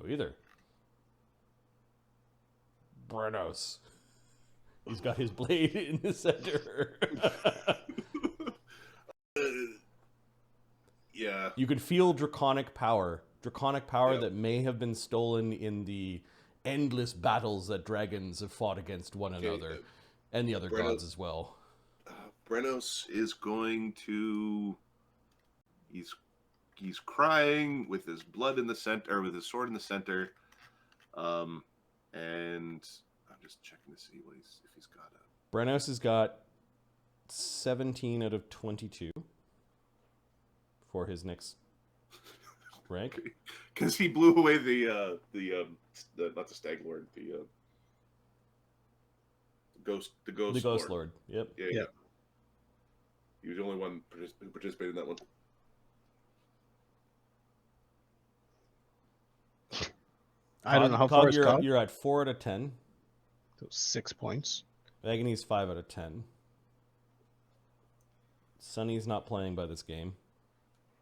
go either. Brennos. He's got his blade in the center. Yeah. You could feel draconic power that may have been stolen in the endless battles that dragons have fought against one another, and the other gods as well. Brennos is going to... He's crying with his blood in the center, or with his sword in the center. And I'm just checking to see if he's got a... Brennos has got 17 out of 22 for his next rank. Because he blew away the not the Stag Lord, the Ghost Lord. Yep. Yeah. He was the only one who participated in that one. I don't know how far is Cog? You're at 4 out of 10. So 6 points. Agony's 5 out of 10. Sonny's not playing by this game.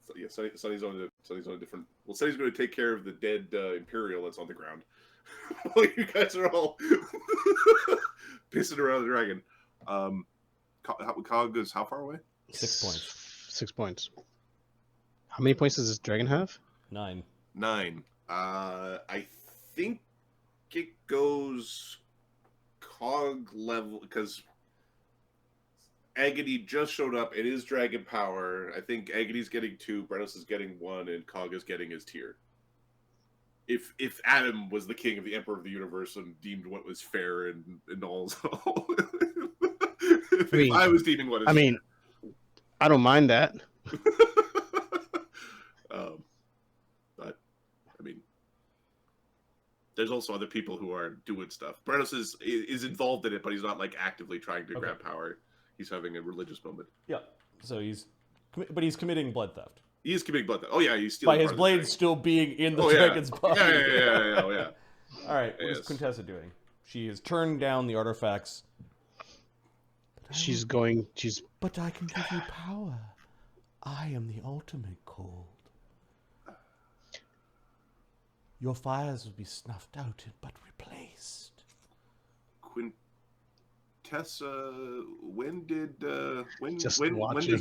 So, yeah, Sonny's on a different... Well, Sonny's going to take care of the dead Imperial that's on the ground. While you guys are all pissing around the dragon. Cog is how far away? 6 points. 6 points. How many points does this dragon have? 9. 9. I think it goes Cog level, because Agony just showed up. It is dragon power. I think Agony's getting 2, Brennos is getting 1, and Cog is getting his tier. If Adam was the king of the Emperor of the Universe and deemed what was fair and all, if I was deeming what is fair. I don't mind that. But there's also other people who are doing stuff. Brennos is involved in it, but he's not like actively trying to grab power. He's having a religious moment. Yeah. So he's committing blood theft. He is committing blood theft. Oh yeah, he's stealing. By his blade still being in the dragon's body. Yeah. All right. What is Quintessa doing? She has turned down the artifacts. But I can give you power. I am the ultimate cold. Your fires will be snuffed out but replaced. Quintessa, when has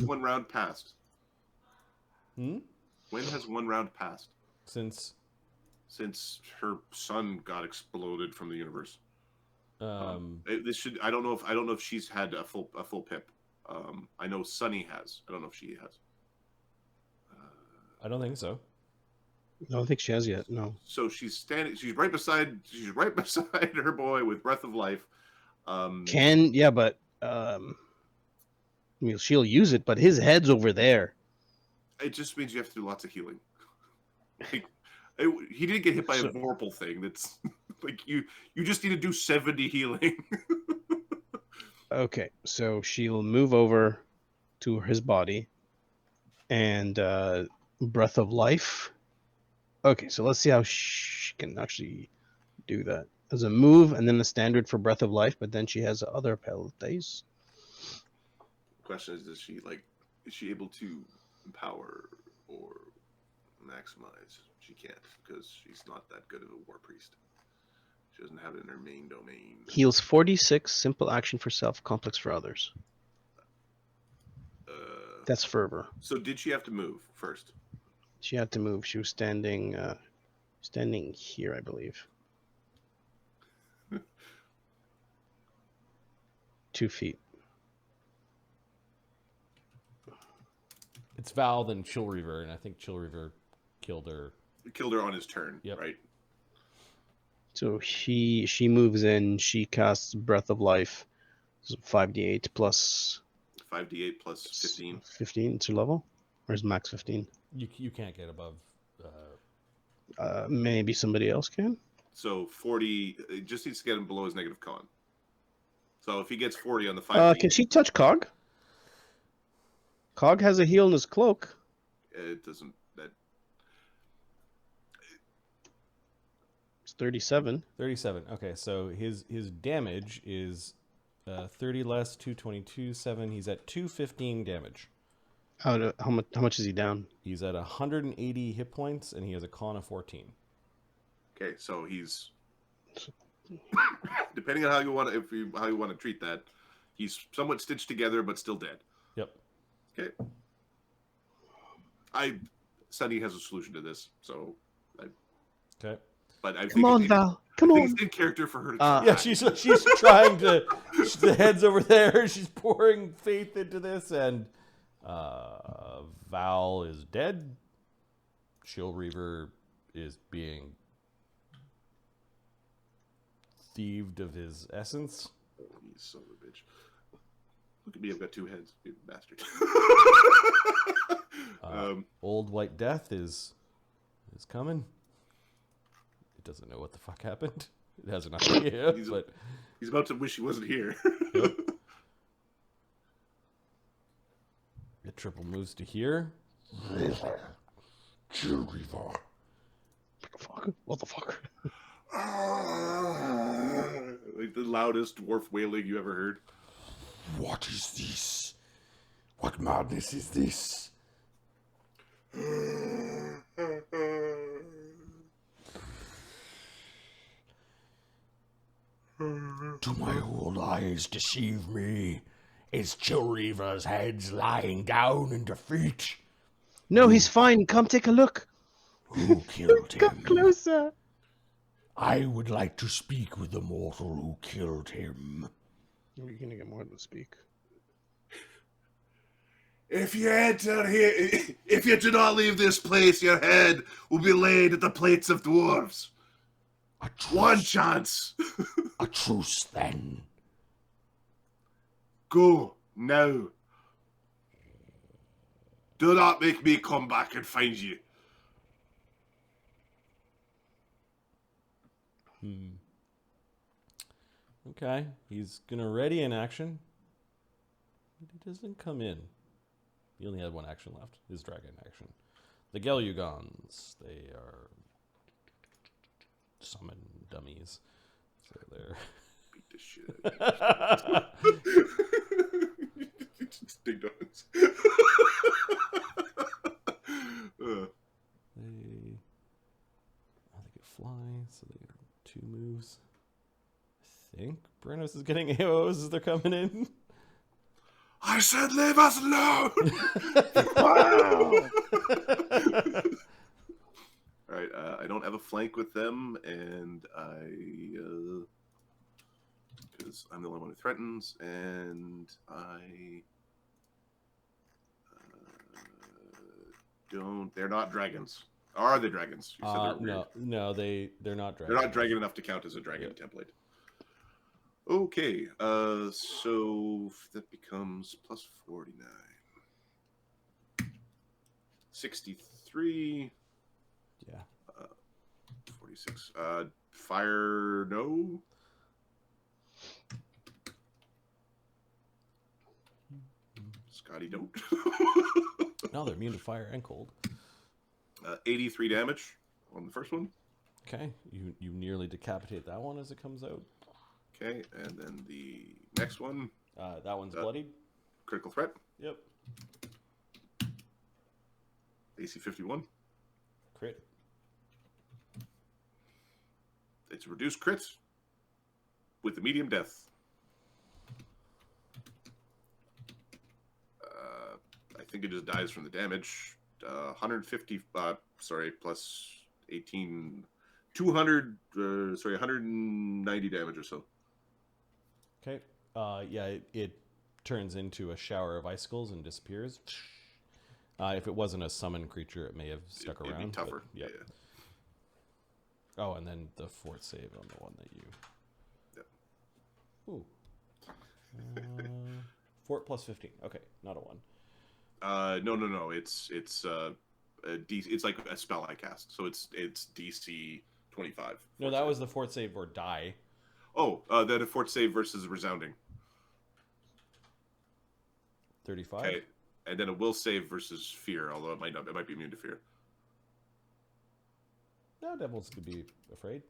one round passed? When has one round passed? Since her son got exploded from the universe. I don't know if she's had a full pip. I know Sunny has. I don't know if she has. I don't think so. I don't think she has yet. No. So she's right beside her boy with Breath of Life. But she'll use it, but his head's over there. It just means you have to do lots of healing. He didn't get hit by a vorpal thing. That's like you just need to do 70 healing. Okay, so she'll move over to his body and Breath of Life. Okay, so let's see how she can actually do that. As a move and then the standard for Breath of Life, but then she has other abilities. The question is she able to empower or maximize? She can't, because she's not that good of a war priest. She doesn't have it in her main domain. Heals 46, simple action for self, complex for others. That's fervor. So did she have to move first? She had to move. She was standing here, I believe. 2 feet. It's Val, then Chill Reaver, and I think Chill Reaver killed her. Killed her on his turn, yep. Right? So she moves in. She casts Breath of Life. So 5d8 plus... 5d8 plus 15. 15 to level? Or is max 15? You can't get above... maybe somebody else can? So 40... It just needs to get him below his negative con. So if he gets 40 on the 5d8... can she touch Cog? Cog has a heal in his cloak. It doesn't... It's 37. 37. Okay, so his damage is 30 less, 222, 7. He's at 215 damage. How much is he down? He's at 180 hit points, and he has a con of 14. Okay, so he's depending on how you want to treat that, he's somewhat stitched together but still dead. Yep. Okay. Sunny has a solution to this, so. Okay. But I Come on, Val. Come on. It's in character for her to yeah, she's trying to. The head's over there. She's pouring faith into this, and Val is dead. Chill Reaver is being thieved of his essence. Oh, you son of a bitch! Look at me, I've got 2 heads, you bastard. Old White Death is coming. It doesn't know what the fuck happened. It has an idea, but he's about to wish he wasn't here. Yep. It triple moves to here. Chill Reaver. What the fuck? Like the loudest dwarf wailing you ever heard. What is this? What madness is this? Do my old eyes deceive me? Is Chill Reaver's heads lying down in defeat? No, he's fine. Come take a look. Who killed him? Come closer. I would like to speak with the mortal who killed him. You're gonna get more than speak. If you enter here, if you do not leave this place, your head will be laid at the plates of dwarves. A truce. One chance. A truce, then. Go now. Do not make me come back and find you. Okay, he's gonna ready an action. But he doesn't come in. He only had 1 action left. His dragon action. The Gelugons. They are summon dummies. So they're Beat the shit out of you. Ding dongs. they get fly, so they get 2 moves. I think Brennos is getting AOs as they're coming in. I said leave us alone! Wow. Alright, I don't have a flank with them, and because I'm the only one who threatens, and I don't. They're not dragons. Are they dragons? You said they were no, they're not dragons. They're not dragon enough to count as a dragon template. Okay, so that becomes plus 49. 63. Yeah. 46. Fire, no. Scotty, don't. No, they're immune to fire and cold. 83 damage on the first one. Okay, you nearly decapitate that one as it comes out. Okay, and then the next one. That one's bloodied. Critical threat. Yep. AC 51. Crit. It's a reduced crit with the medium death. I think it just dies from the damage. 150. Plus 18. 190 damage or so. Okay. Yeah, it turns into a shower of icicles and disappears. If it wasn't a summon creature, it may have stuck around. It'd be tougher. But, yep. Yeah. Oh, and then the 4th save on the one that you. Yep. Ooh. 4 plus 15. Okay, not a 1. No. It's it's like a spell I cast, so it's DC 25. No, that was the 4th save or die. Oh, then a 4th save versus resounding. 35. Okay, and then a will save versus fear, although it might not. It might be immune to fear. No, devils could be afraid.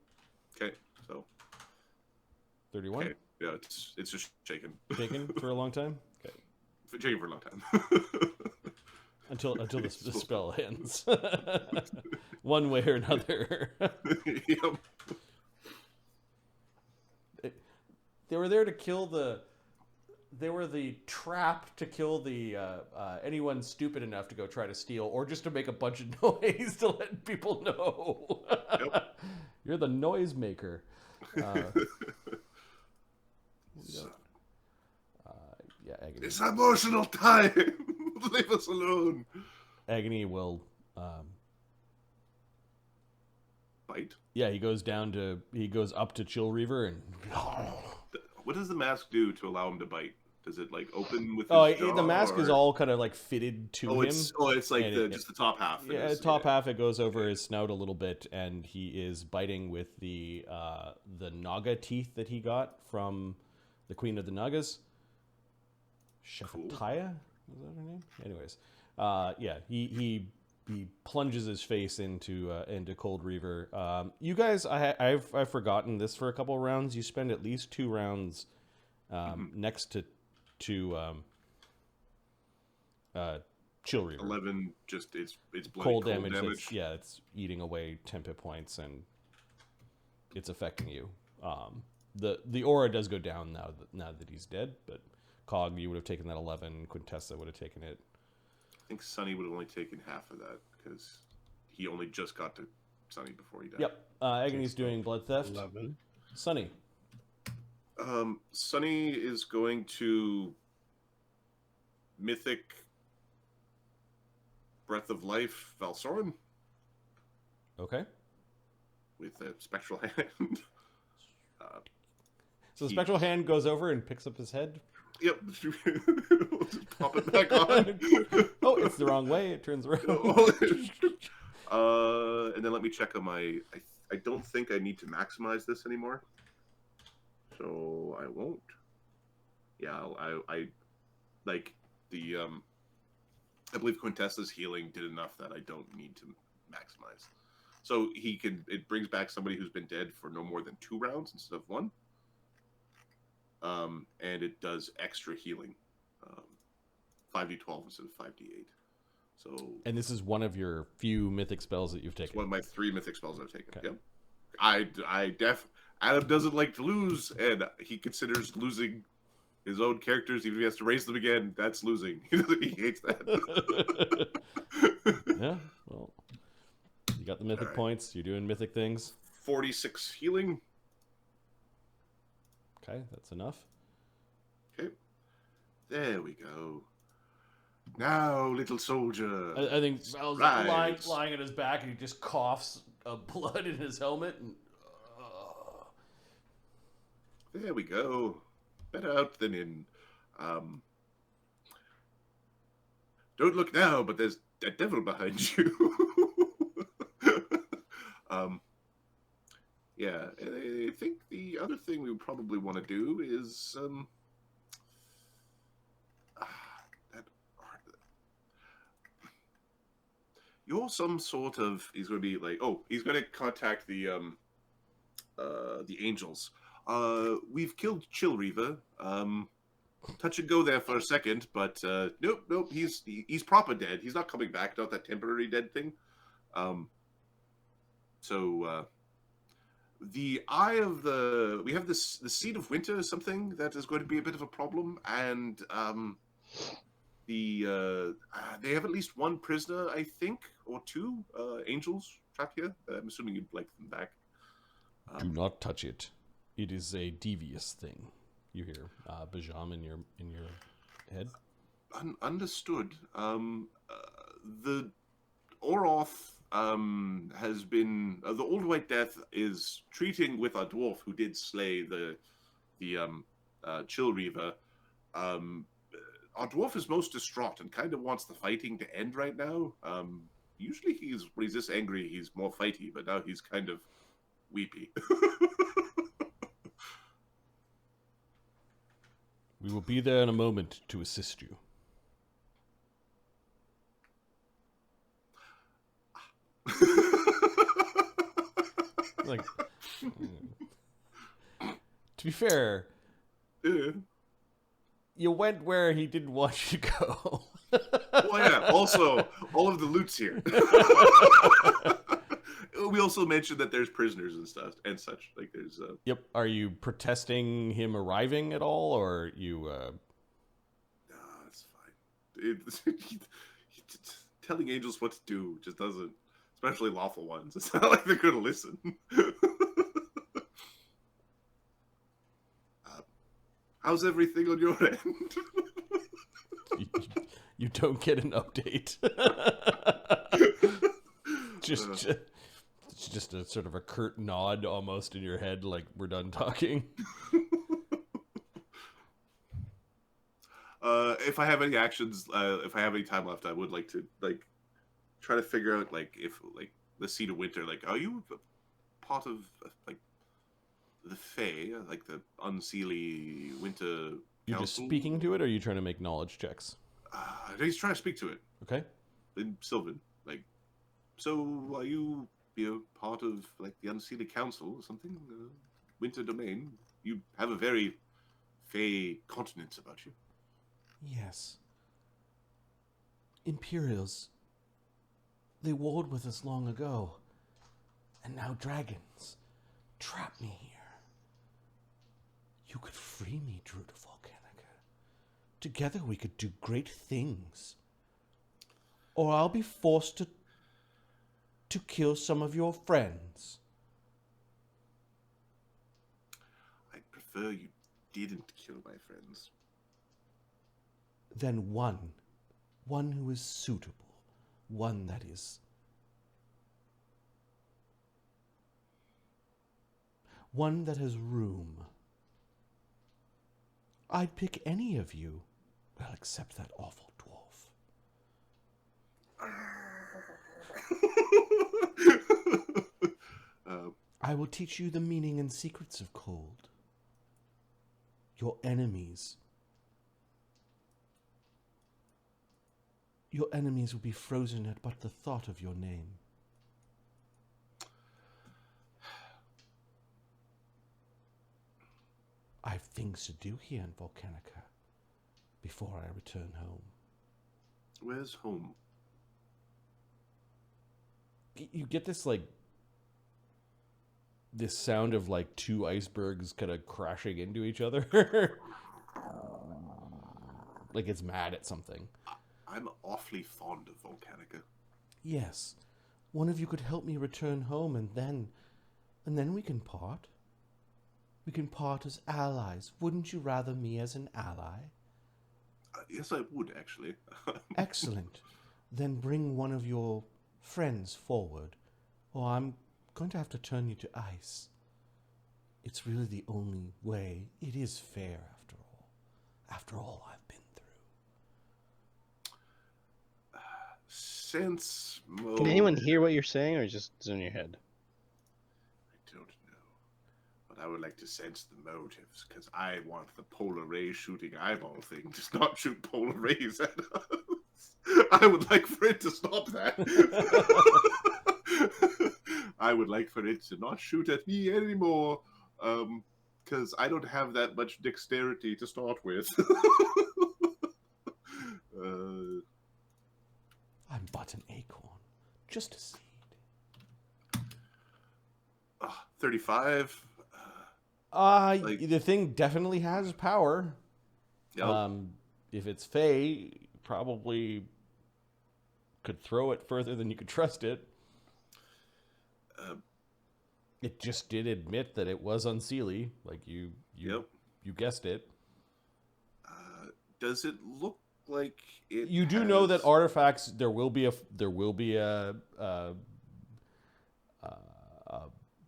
Okay, so 31. okay, yeah, it's just shaken. Shaken for a long time. Okay. Shaken for a long time. until the spell ends, one way or another. Yep. They were there to kill the. They were the trap to kill the anyone stupid enough to go try to steal, or just to make a bunch of noise to let people know. Yep. You're the noise maker. Yeah, Agony. It's emotional time. Leave us alone. Agony will. Bite. Yeah, he goes up to Chill Reaver and. What does the mask do to allow him to bite? Does it like open with? Oh, his jaw, the mask or... is all kind of like fitted to him. It's like just the top half. Yeah, top half. It goes over his snout a little bit, and he is biting with the Naga teeth that he got from the Queen of the Nagas. Shefataya? Was that her name? Anyways, yeah, he plunges his face into Cold Reaver. You guys, I've forgotten this for a couple of rounds. You spend at least 2 rounds next to Chill Reaver. 11, just it's bloody cold damage. It's eating away 10 hit points, and it's affecting you. The aura does go down now that he's dead, but Cog, you would have taken that 11. Quintessa would have taken it. I think Sonny would have only taken half of that because he only just got to Sonny before he died. Yep. Agony's doing blood theft. 11. Sonny. Sonny is going to Mythic Breath of Life Valsorin. Okay. With a spectral hand. So the spectral hand goes over and picks up his head. Yep. Just pop it back on. Oh, it's the wrong way. It turns around. And then let me check on my... I don't think I need to maximize this anymore. So I won't. Yeah, I like the... I believe Quintessa's healing did enough that I don't need to maximize. So it brings back somebody who's been dead for no more than 2 rounds instead of 1. And it does extra healing, 5d12 instead of 5d8. So, and this is one of your few mythic spells that you've taken. It's one of my 3 mythic spells I've taken. Okay. Yep. Adam doesn't like to lose, and he considers losing his own characters, even if he has to raise them again. That's losing. He hates that. Yeah. Well, you got the mythic points. You're doing mythic things. 46 healing. Okay, that's enough. Okay. There we go. Now, little soldier. I think Val's lying on his back, and he just coughs blood in his helmet. And, There we go. Better out than in. Don't look now, but there's a devil behind you. Yeah, I think the other thing we would probably want to do is you're some sort of... He's going to be like, he's going to contact the angels. We've killed Chill Reaver. Touch and go there for a second, but nope. He's proper dead. He's not coming back. Not that temporary dead thing. The Eye of the... We have the Seed of Winter is something that is going to be a bit of a problem, and they have at least 1 prisoner, I think, or 2 angels trapped here. I'm assuming you'd like them back. do not touch it. It is a devious thing. You hear Bajam in your head. Understood. The Oroth has been... the Old White Death is treating with a dwarf who did slay the Chill Reaver. Our dwarf is most distraught and kind of wants the fighting to end right now. Usually when he's this angry, he's more fighty, but now he's kind of weepy. We will be there in a moment to assist you. Like, to be fair, You went where he didn't want you to go. Well, yeah. Also, all of the loot's here. We also mentioned that there's prisoners and stuff and such. Like there's. Yep. Are you protesting him arriving at all, or you? No, it's fine. Telling angels what to do just doesn't, especially lawful ones. It's not like they're gonna listen. How's everything on your end? You don't get an update. It's just a sort of a curt nod almost in your head, like we're done talking. If I have any actions, if I have any time left, I would like to try to figure out if the Seed of Winter, are you part of the Fae, like the unseelie Winter You Council? just speaking to it, or are you trying to make knowledge checks? He's trying to speak to it. Okay. In Sylvan, so are you part of the unseelie council or something? Winter Domain. You have a very Fae continence about you. Yes. Imperials. They warred with us long ago. And now dragons trap me here. You could free me, Druid of Volcanica. Together we could do great things. Or I'll be forced to kill some of your friends. I'd prefer you didn't kill my friends. Then one who is suitable, one that is one that has room. I'd pick any of you, well, except that awful dwarf. I will teach you the meaning and secrets of cold. Your enemies will be frozen at but the thought of your name. I have things to do here in Volcanica before I return home. Where's home? You get this this sound of two icebergs kind of crashing into each other. Like it's mad at something. I'm awfully fond of Volcanica. Yes, one of you could help me return home, and then we can part. We can part as allies. Wouldn't you rather me as an ally? Yes, I would, actually. Excellent. Then bring one of your friends forward, or I'm going to have to turn you to ice. It's really the only way. It is fair, after all. After all I've been through. Sense mode. Can anyone hear what you're saying, or just is it in your head? I don't know. But I would like to sense the motives, because I want the polar ray shooting eyeball thing to not shoot polar rays at us. I would like for it to stop that. I would like for it to not shoot at me anymore, because I don't have that much dexterity to start with. I'm but an acorn, just a seed. 35. The thing definitely has power. Yep. If it's Fae, probably could throw it further than you could trust it. It just did admit that it was unseelie. You guessed it. Does it look like it? You do know that artifacts. There will be a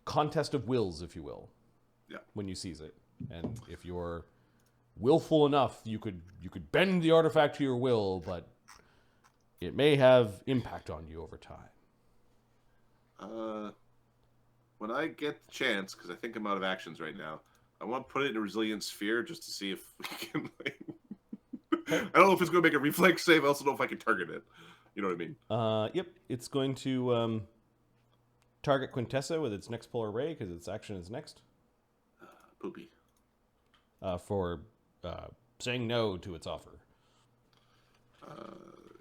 contest of wills, if you will. Yeah. When you seize it, and if you're willful enough, you could bend the artifact to your will, but it may have impact on you over time. When I get the chance, because I think I'm out of actions right now, I want to put it in a resilient sphere just to see if we can. I don't know if it's going to make a reflex save. I also don't know if I can target it. You know what I mean? Yep. It's going to target Quintessa with its next polar ray because its action is next. Poopy. For saying no to its offer.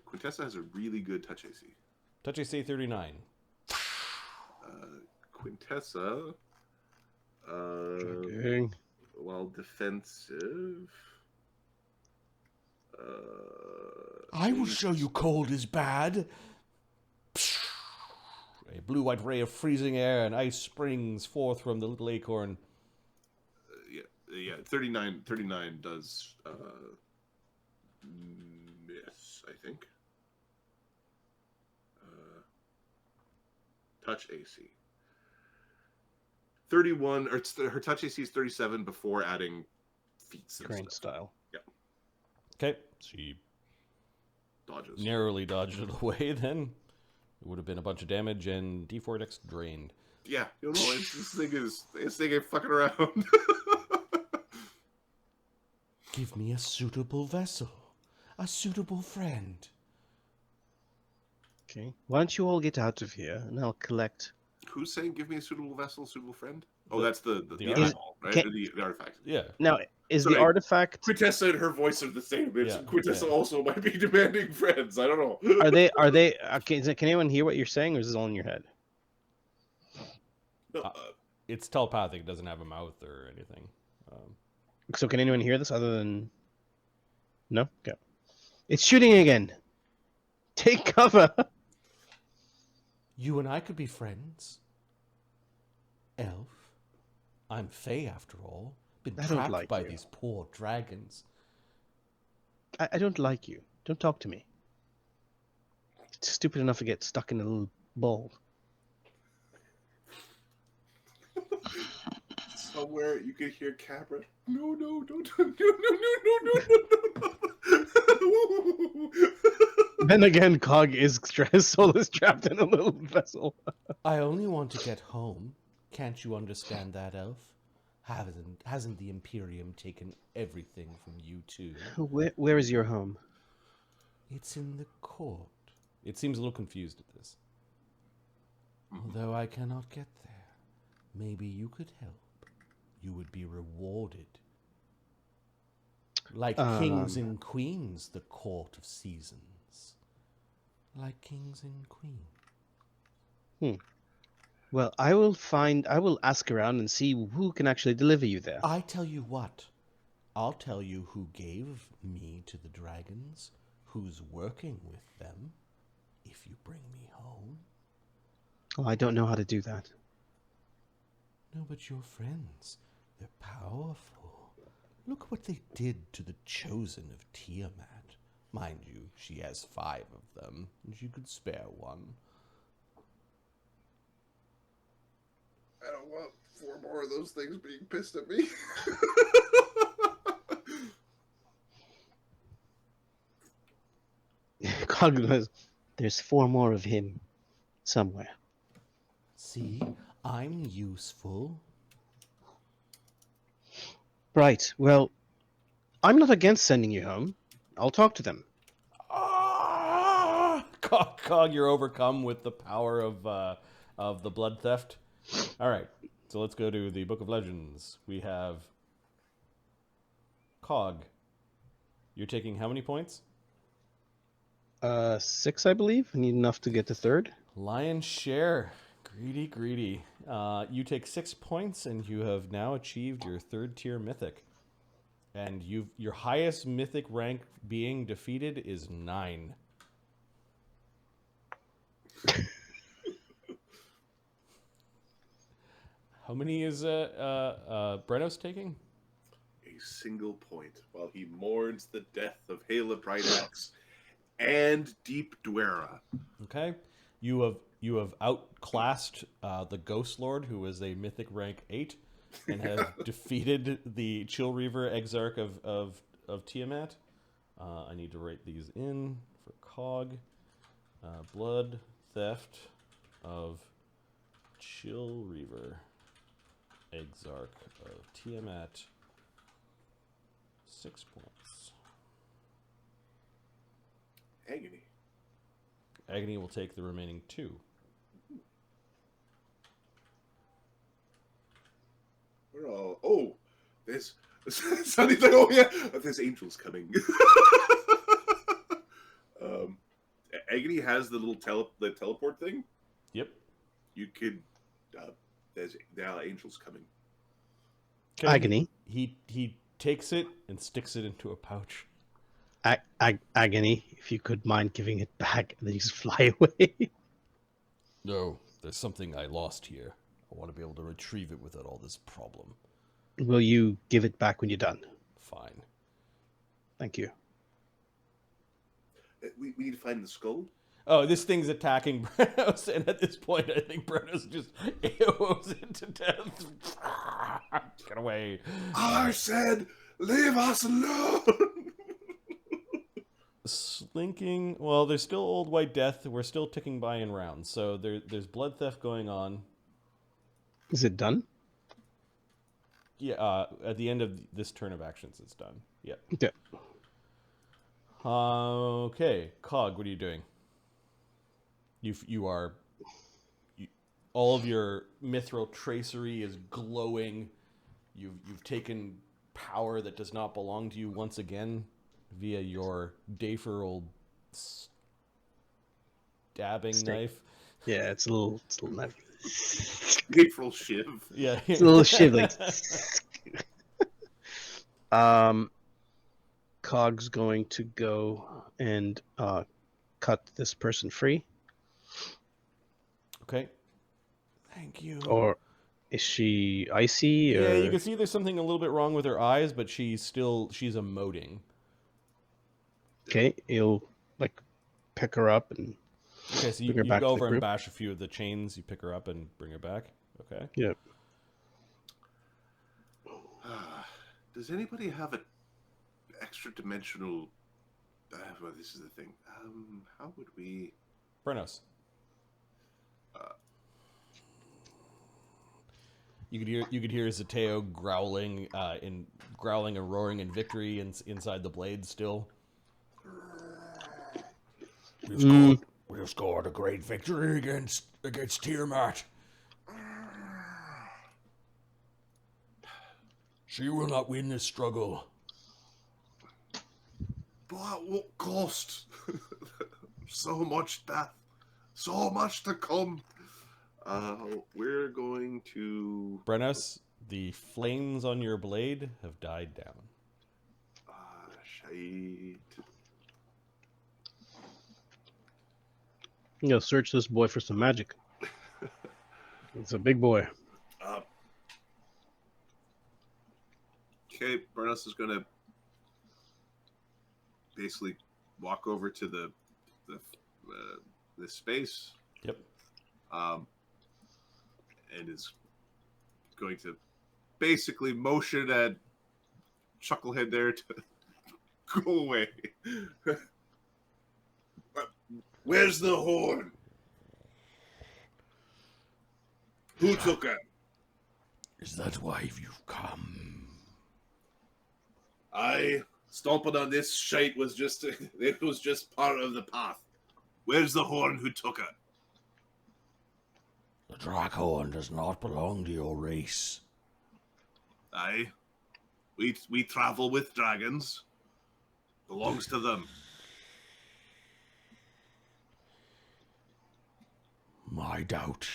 Quintessa has a really good touch AC. Touch AC 39. Quintessa, Checking. while defensive, I will show you cold is bad. A blue-white ray of freezing air and ice springs forth from the little acorn. yeah, 39 does miss, I think. Touch AC. 31, or her touch AC is 37 before adding feats and Crane stuff. style. Okay, she Dodges. narrowly dodged it away then. It would have been a bunch of damage and D4 Dex drained. Yeah, you know, this thing ain't fucking around. Give me a suitable vessel, a suitable friend. Okay. Why don't you all get out of here, and I'll collect. Who's saying give me a suitable vessel, suitable friend? Oh, that's the artifact. eyeball, right? Can- Or the artifact. Yeah. Now, is Sorry. the artifact? Quintessa and her voice are the same. Yeah, Quintessa yeah. also might be demanding friends. I don't know. Are they? Are they? Okay, can anyone hear what you're saying, or is this all in your head? No, It's telepathic. It doesn't have a mouth or anything. So can anyone hear this other than? No. Okay. It's shooting again. Take cover. You and I could be friends. Elf. I'm Fae after all. Been I don't trapped like by you. these poor dragons. I don't like you. Don't talk to me. It's stupid enough to get stuck in a little ball. somewhere you could hear Cabra. No, don't. No. Then again, Cog is his soul is trapped in a little vessel. I only want to get home. Can't you understand that, Elf? Hasn't the Imperium taken everything from you too? Where is your home? It's in the court. It seems a little confused at this. Although I cannot get there, maybe you could help. You would be rewarded. Like kings and queens, the court of seasons. Like kings and queens. Well, I will ask around and see who can actually deliver you there. I tell you what. I'll tell you who gave me to the dragons, who's working with them, if you bring me home. Oh, I don't know how to do that. No, but your friends, they're powerful. Look what they did to the Chosen of Tiamat. Mind you, she has 5 of them, and she could spare one. I don't want 4 more of those things being pissed at me. Cog goes, there's 4 more of him somewhere. See, I'm useful. Right. Well, I'm not against sending you home. I'll talk to them. Ah! Cog, you're overcome with the power of the blood theft. All right, so let's go to the Book of Legends. We have Cog. You're taking how many points? 6, I believe. I need enough to get to 3rd. Lion's share. Greedy. You take 6 points, and you have now achieved your 3rd tier mythic. And your highest mythic rank being defeated is 9. How many is Brennos taking? A single point while he mourns the death of Haela Brightaxe and Deep Dwera. Okay, you have outclassed the Ghost Lord, who is a mythic rank 8, and have defeated the Chill Reaver Exarch of Tiamat. I need to write these in for Cog. Blood theft of Chill Reaver Exarch of Tiamat. 6 points. Agony. Agony will take the remaining 2. We're all. Oh, there's Sonny's like, oh yeah, there's angels coming. Agony has the little teleport thing. Yep. You could. There are angels coming. Okay. Agony. He takes it and sticks it into a pouch. Agony, if you could mind giving it back, and then you just fly away. No, there's something I lost here. I want to be able to retrieve it without all this problem. Will you give it back when you're done? Fine. Thank you. We need to find the skull. Oh, this thing's attacking Brennos, and at this point, I think Brennos just AOs it to death. Get away. I said, leave us alone. Slinking. Well, there's still Old White Death. We're still ticking by in rounds, so there's blood theft going on. Is it done? Yeah, at the end of this turn of actions, it's done. Yeah. Yeah. Okay, Cog, what are you doing? All of your mithril tracery is glowing. You've taken power that does not belong to you once again via your Dafer stabbing knife. Yeah, it's a little knife. April shiv. Yeah, It's a little shivering. Cog's going to go and cut this person free. Okay. Thank you. Or is she icy? Or... Yeah, you can see there's something a little bit wrong with her eyes, but she's emoting. Okay, you'll like pick her up and Okay, so you bring her back go to the over and group. bash a few of the chains. You pick her up and bring her back. Okay. Yep. Does anybody have an extra dimensional? Well, this is the thing. How would we? Brennos. You could hear Zateo growling and roaring in victory inside the blade still. We've scored a great victory against Tiamat. She will not win this struggle. But at what cost? So much death, so much to come. We're going to. Brennos, the flames on your blade have died down. Shite. You know, search this boy for some magic. It's a big boy. Okay, Brennos is gonna basically walk over to the space. Yep. And is going to basically motion at Chucklehead there to go away. Where's the horn? Who took it? Is that why you've come? Stomping on this shite was just part of the path. Where's the horn? Who took it? The Drakhorn does not belong to your race. Aye. We travel with dragons. Belongs to them. I doubt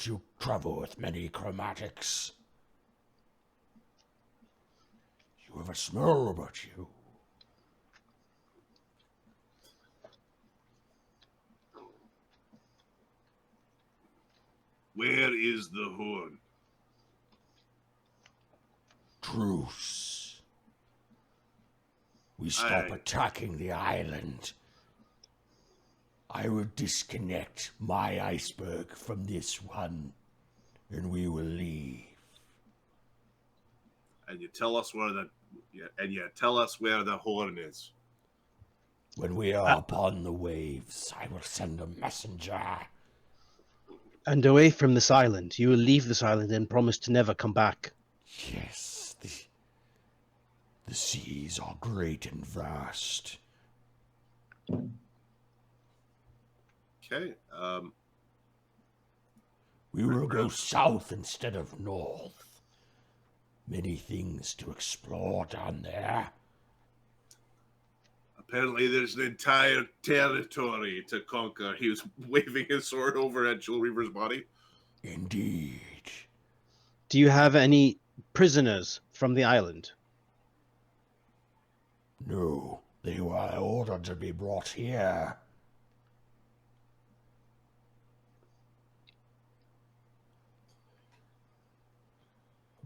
you travel with many chromatics. You have a smell about you. Where is the horn? Truce. We stop attacking the island. I will disconnect my iceberg from this one, and we will leave. And you tell us where the horn is. When we are upon the waves, I will send a messenger. And away from this island. You will leave this island and promise to never come back. Yes, the seas are great and vast. Okay. We will go south instead of north. Many things to explore down there. Apparently there's an entire territory to conquer. He was waving his sword over at Chill Reaver's body. Indeed. Do you have any prisoners from the island? No, they were ordered to be brought here.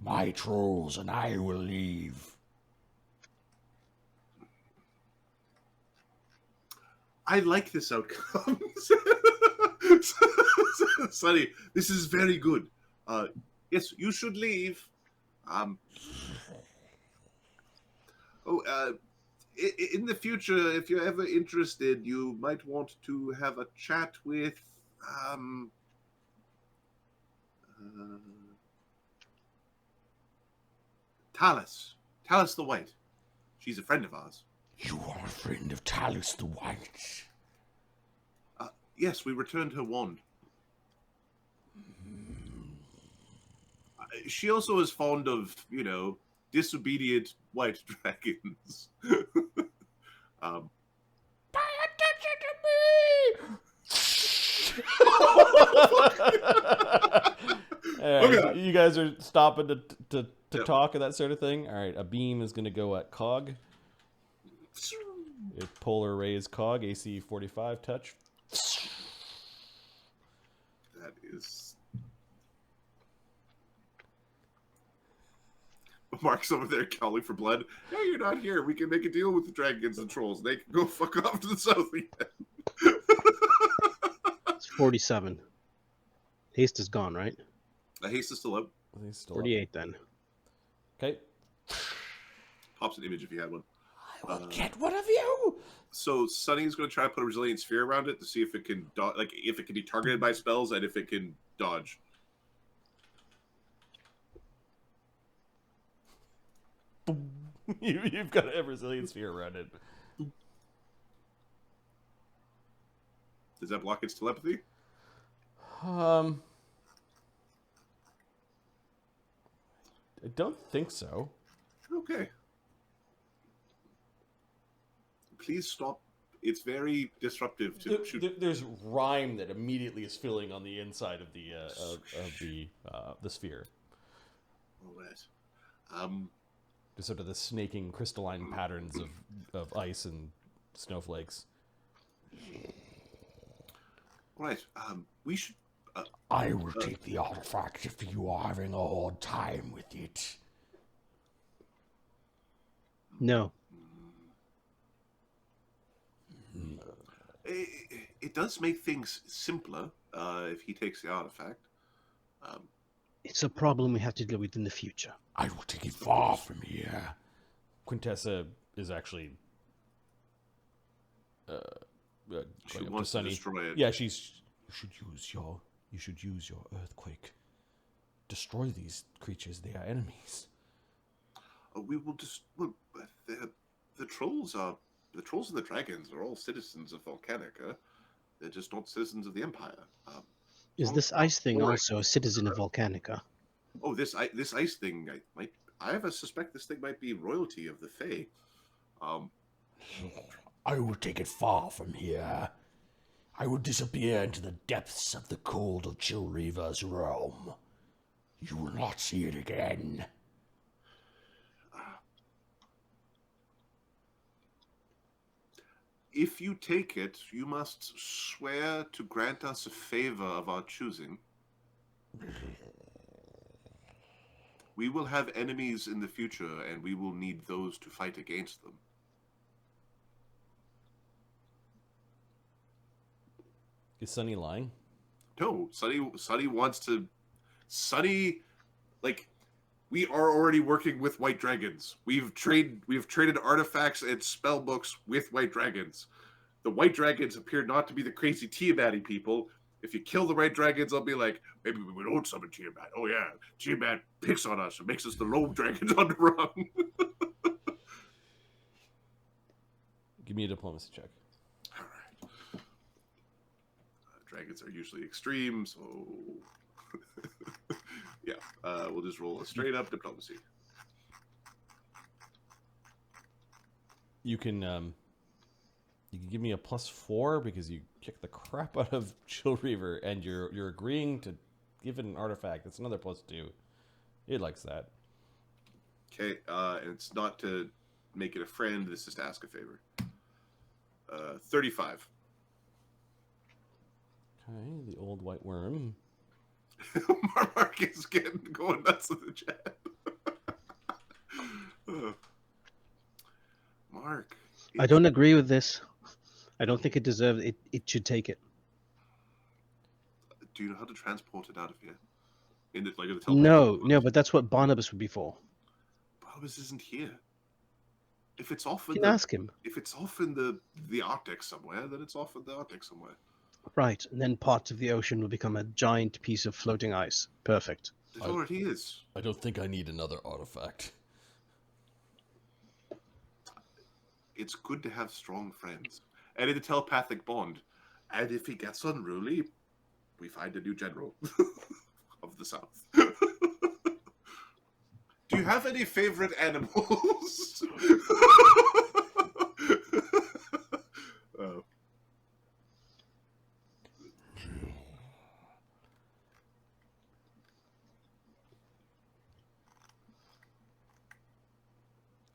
My trolls and I will leave. I like this outcome. Sonny, this is very good. Yes, you should leave. In the future, if you're ever interested, you might want to have a chat with Talus. Talus the White. She's a friend of ours. You are a friend of Talus the White. Yes, we returned her wand. She also is fond of, disobedient white dragons. Pay attention to me! Okay. You guys are stopping to Yep. talk and that sort of thing. All right, a beam is going to go at Cog. A polar raise Cog, AC 45 touch. That is... Mark's over there calling for blood. No, you're not here. We can make a deal with the dragons and trolls. They can go fuck off to the south again. It's 47. Haste is gone, right? The haste is still up. He's still 48 then. Okay. Pops an image if you had one. I will get one of you! So Sunny's going to try to put a resilient sphere around it to see if it can if it can be targeted by spells and if it can dodge. You've got a resilient sphere around it. Does that block its telepathy? I don't think so. Okay. Please stop. It's very disruptive to shoot. There's rhyme that immediately is filling on the inside of the sphere. All right. Just sort of the snaking crystalline patterns of ice and snowflakes. All right. We should. I will take the artifact if you are having a hard time with it. No. It does make things simpler if he takes the artifact. It's a problem we have to deal with in the future. I will take it far from here. Quintessa is actually She going up wants to Sunny. destroy it. Yeah, You should use your earthquake. Destroy these creatures, they are enemies. We will just. Well, the trolls are. The trolls and the dragons are all citizens of Volcanica. They're just not citizens of the Empire. Is this ice thing also a citizen of Volcanica? Oh, this ice thing. I have a suspect this thing might be royalty of the Fae. I will take it far from here. I will disappear into the depths of the cold of Chill Reaver's realm. You will not see it again. If you take it, you must swear to grant us a favor of our choosing. We will have enemies in the future, and we will need those to fight against them. Is Sunny lying? No, Sunny wants to. Sunny, we are already working with white dragons. We've traded artifacts and spell books with white dragons. The white dragons appear not to be the crazy Tiamat people. If you kill the white dragons, I'll be like, maybe we don't summon Tiamat. Oh yeah, Tiamat picks on us and makes us the lone dragons on the run. Give me a diplomacy check. All right. Dragons are usually extreme, so yeah, we'll just roll a straight up diplomacy. you can give me a +4 because you kick the crap out of Chill Reaver, and you're agreeing to give it an artifact. That's another +2. It likes that. Okay, and it's not to make it a friend. This is to ask a favor. 35. Okay, the old white worm. Mark is going nuts in the chat. Mark. I don't agree with this. I don't think it deserves it. It should take it. Do you know how to transport it out of here? In it, like the No, but that's what Barnabas would be for. Barnabas isn't here. If it's off in You can ask him. If it's off in the Arctic somewhere, then it's off in the Arctic somewhere. Right, and then parts of the ocean will become a giant piece of floating ice. Perfect. It already is. I don't think I need another artifact. It's good to have strong friends. And in a telepathic bond. And if he gets unruly, we find a new general of the South. Do you have any favorite animals? Oh.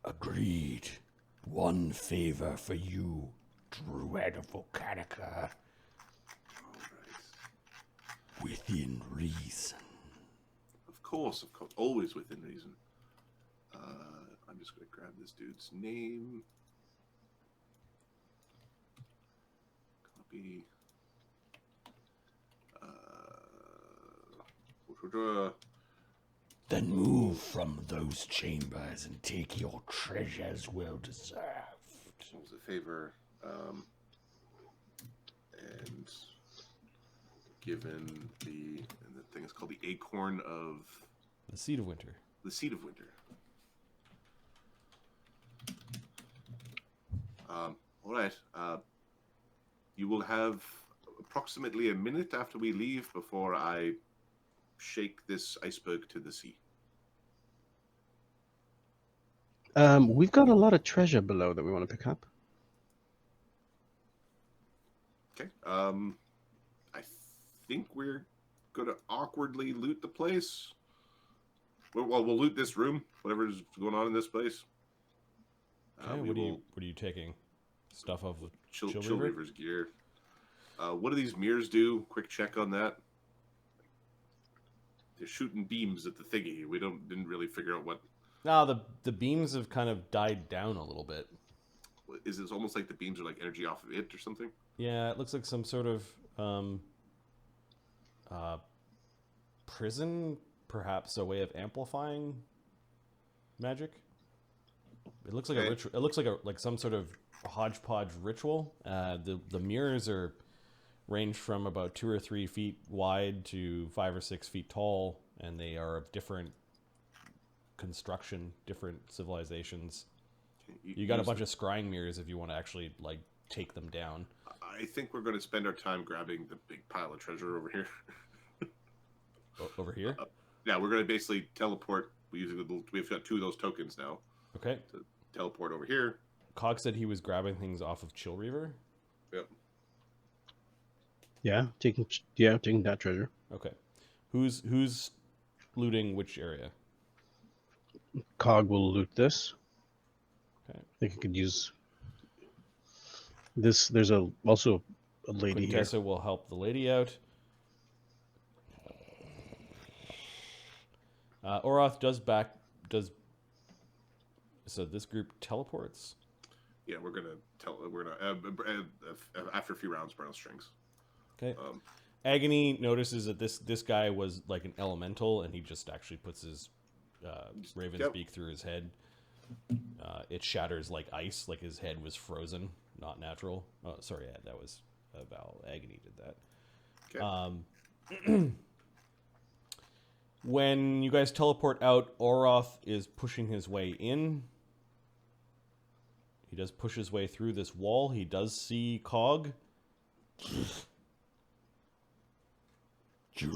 Agreed. One favor for you, Druid of Volcanica. Within reason. Of course. Always within reason. I'm just going to grab this dude's name. Copy. Then move from those chambers and take your treasures well deserved. It was a favor. And given the thing is called the Acorn of The Seed of Winter. the Seed of Winter. All right. You will have approximately a minute after we leave before I shake this iceberg to the sea. We've got a lot of treasure below that we want to pick up. Okay. I think we're gonna awkwardly loot the place. Well, we'll loot this room, whatever's going on in this place. Okay, what are you taking? Stuff of Chill Reaver? Reaver's gear. What do these mirrors do? Quick check on that. They're shooting beams at the thingy. We didn't really figure out what. No, the beams have kind of died down a little bit. Is it almost like the beams are like energy off of it or something? Yeah, it looks like some sort of prison, perhaps a way of amplifying magic. It looks like Okay. a ritual. It looks like some sort of hodgepodge ritual. The mirrors are range from about 2 or 3 feet wide to 5 or 6 feet tall, and they are of different construction, different civilizations. You got a bunch of scrying mirrors if you want to actually like take them down. I think we're going to spend our time grabbing the big pile of treasure over here. Over here? Yeah, we're going to basically teleport. We've got 2 of those tokens now. Okay. To teleport over here. Cog said he was grabbing things off of Chill Reaver. Yep. Yeah, taking that treasure. Okay. Who's looting which area? Cog will loot this. Okay. I think I could use this. There's also a lady here. Quintessa will help the lady out. Oroth does. So this group teleports. Yeah, we're gonna after a few rounds, Brennos strings. Okay. Agony notices that this guy was like an elemental, and he just actually puts his raven's beak through his head. It shatters like ice, like his head was frozen, not natural. Oh, sorry, that was Val. Agony did that. Okay. When you guys teleport out, Oroth is pushing his way in. He does push his way through this wall. He does see Cog.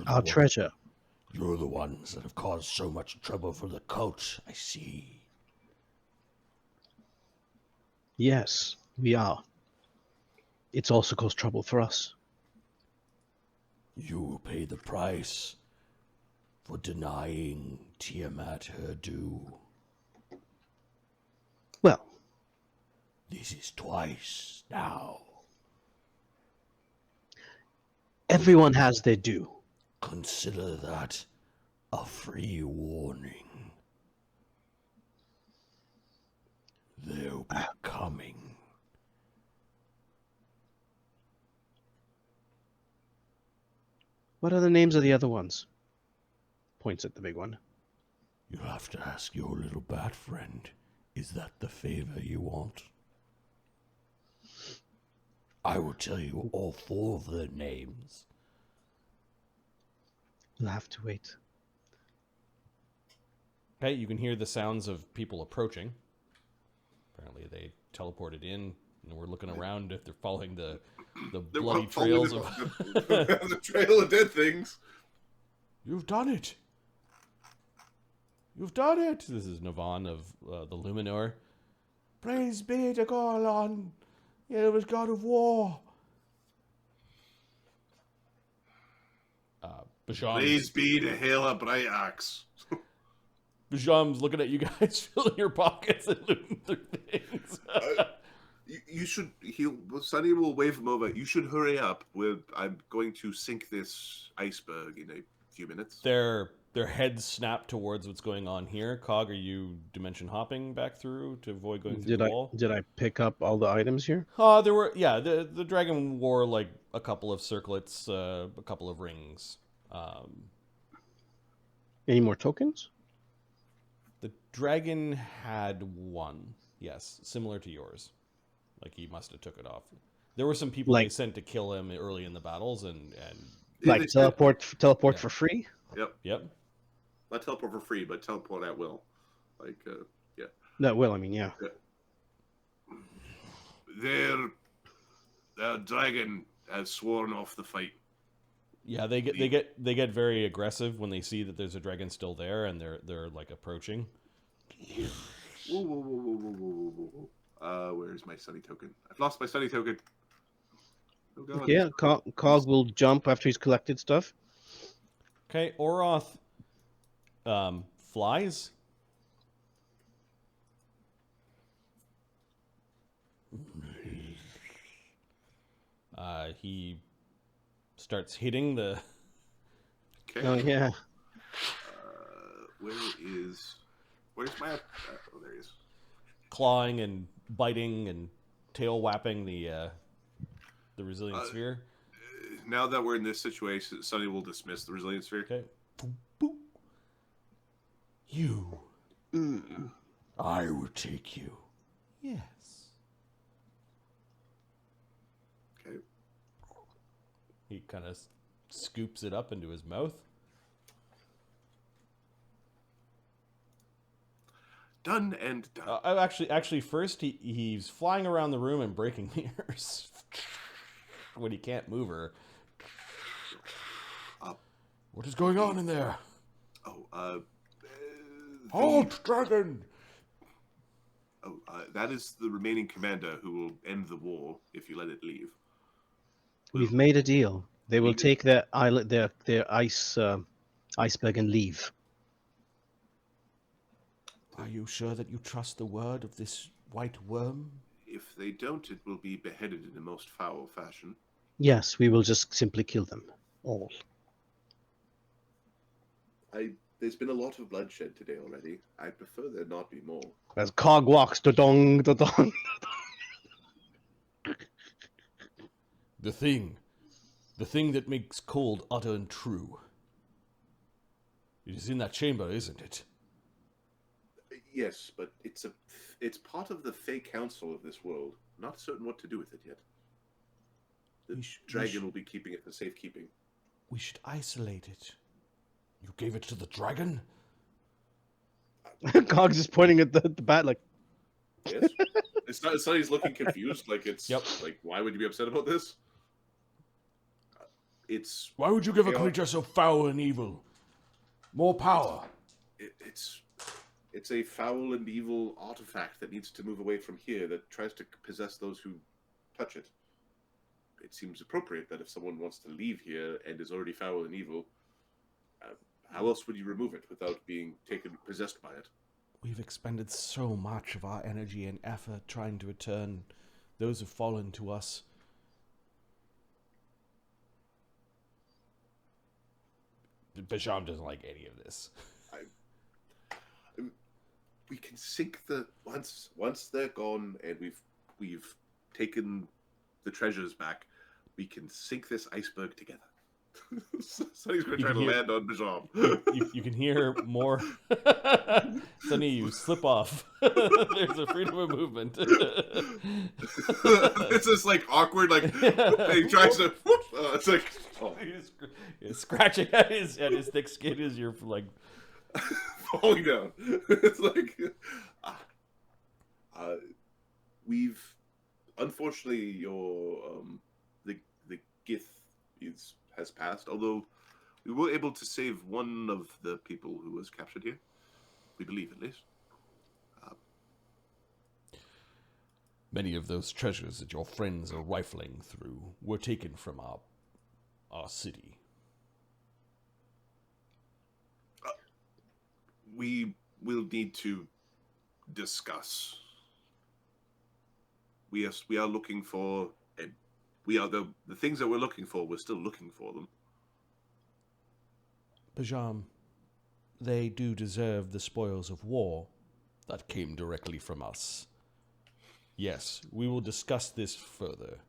Our treasure. You're the ones that have caused so much trouble for the cult, I see. Yes, we are. It's also caused trouble for us. You will pay the price for denying Tiamat her due. Well, This is twice now. everyone has their due. Consider that a free warning. They'll be coming. What are the names of the other ones? Points at the big one. You'll have to ask your little bat friend. Is that the favor you want? I will tell you all 4 of their names. We'll have to wait. Okay, you can hear the sounds of people approaching. Apparently they teleported in, and we're looking around if they're following the They're bloody following trails of... the trail of dead things. You've done it! You've done it! This is Navan of the Luminor. Praise be to Gorlon! It was God of War! Basham. Praise be to Haela Brightaxe. Basham's looking at you guys, filling your pockets and looting through things. You should. Sonny will wave him over. You should hurry up. I'm going to sink this iceberg in a few minutes. Their heads snap towards what's going on here. Cog, are you dimension hopping back through to avoid going through the wall? Did I pick up all the items here? There were, yeah, the dragon wore like a couple of circlets, a couple of rings. Any more tokens? The dragon had one, yes, similar to yours. Like he must have took it off. There were some people they sent to kill him early in the battles, and Like teleport Yeah. for free? Yep. Not teleport for free, but teleport at will. Like, yeah. No, well, I mean, yeah. Their dragon has sworn off the fight. Yeah, they get very aggressive when they see that there's a dragon still there, and they're like approaching. Whoa. Where's my sunny token? I've lost my sunny token. Oh god. Yeah, Cog will jump after he's collected stuff. Okay, Oroth flies. He starts hitting the... Okay. Oh, yeah. Where's my... oh, there he is. clawing and biting and tail whapping the resilient sphere. Now that we're in this situation, Sonny will dismiss the resilient sphere. Okay. Boop, boop. You. I will take you. Yes. Okay. He kind of scoops it up into his mouth. Done and done. Actually, first he's flying around the room and breaking mirrors when he can't move her. What is going on in there? Halt, dragon! That is the remaining commander who will end the war if you let it leave. We've made a deal. They will take their island, their iceberg and leave. Are you sure that you trust the word of this white worm? If they don't, it will be beheaded in the most foul fashion. Yes, we will just simply kill them all. There's been a lot of bloodshed today already. I prefer there not be more. As Cog walks, dong, dong. The thing that makes cold utter and true. It is in that chamber, isn't it? Yes, but it's part of the Fey Council of this world. Not certain what to do with it yet. The dragon will be keeping it for safekeeping. We should isolate it. You gave it to the dragon? Cog's just pointing at the bat like... Yes. It's not he's looking confused. Like, it's... Yep. Like, why would you be upset about this? It's... Why would you give a creature so foul and evil more power? It's It's a foul and evil artifact that needs to move away from here that tries to possess those who touch it. It seems appropriate that if someone wants to leave here and is already foul and evil, how else would you remove it without being possessed by it? We've expended so much of our energy and effort trying to return those who've fallen to us. Bajam doesn't like any of this. We can sink once they're gone and we've taken the treasures back. We can sink this iceberg together. Sonny's going to try to land on Bajam. You can hear more. Sonny, you slip off. There's a freedom of movement. It's just like awkward, like he tries to. It's like He's scratching at his thick skin as you're like falling down. It's like we've unfortunately your the Gith has passed, although we were able to save one of the people who was captured here. We believe, at least. Many of those treasures that your friends are rifling through were taken from our city. We will need to discuss. We are looking for. We are the things that we're looking for. We're still looking for them. Bajam, they do deserve the spoils of war that came directly from us. Yes, we will discuss this further.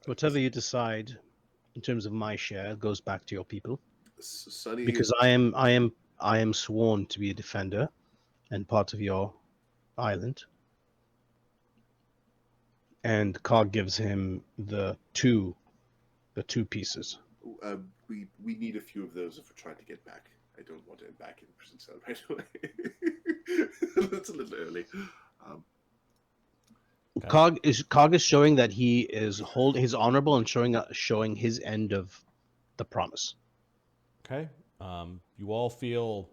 Whatever you decide in terms of my share goes back to your people. Sonny, Because I am sworn to be a defender and part of your island. And Cog gives him the two pieces. we need a few of those if we're trying to get back. I don't want to end back in prison cell right away. That's a little early. Cog is showing that he is he's honorable and showing his end of the promise. Okay. You all feel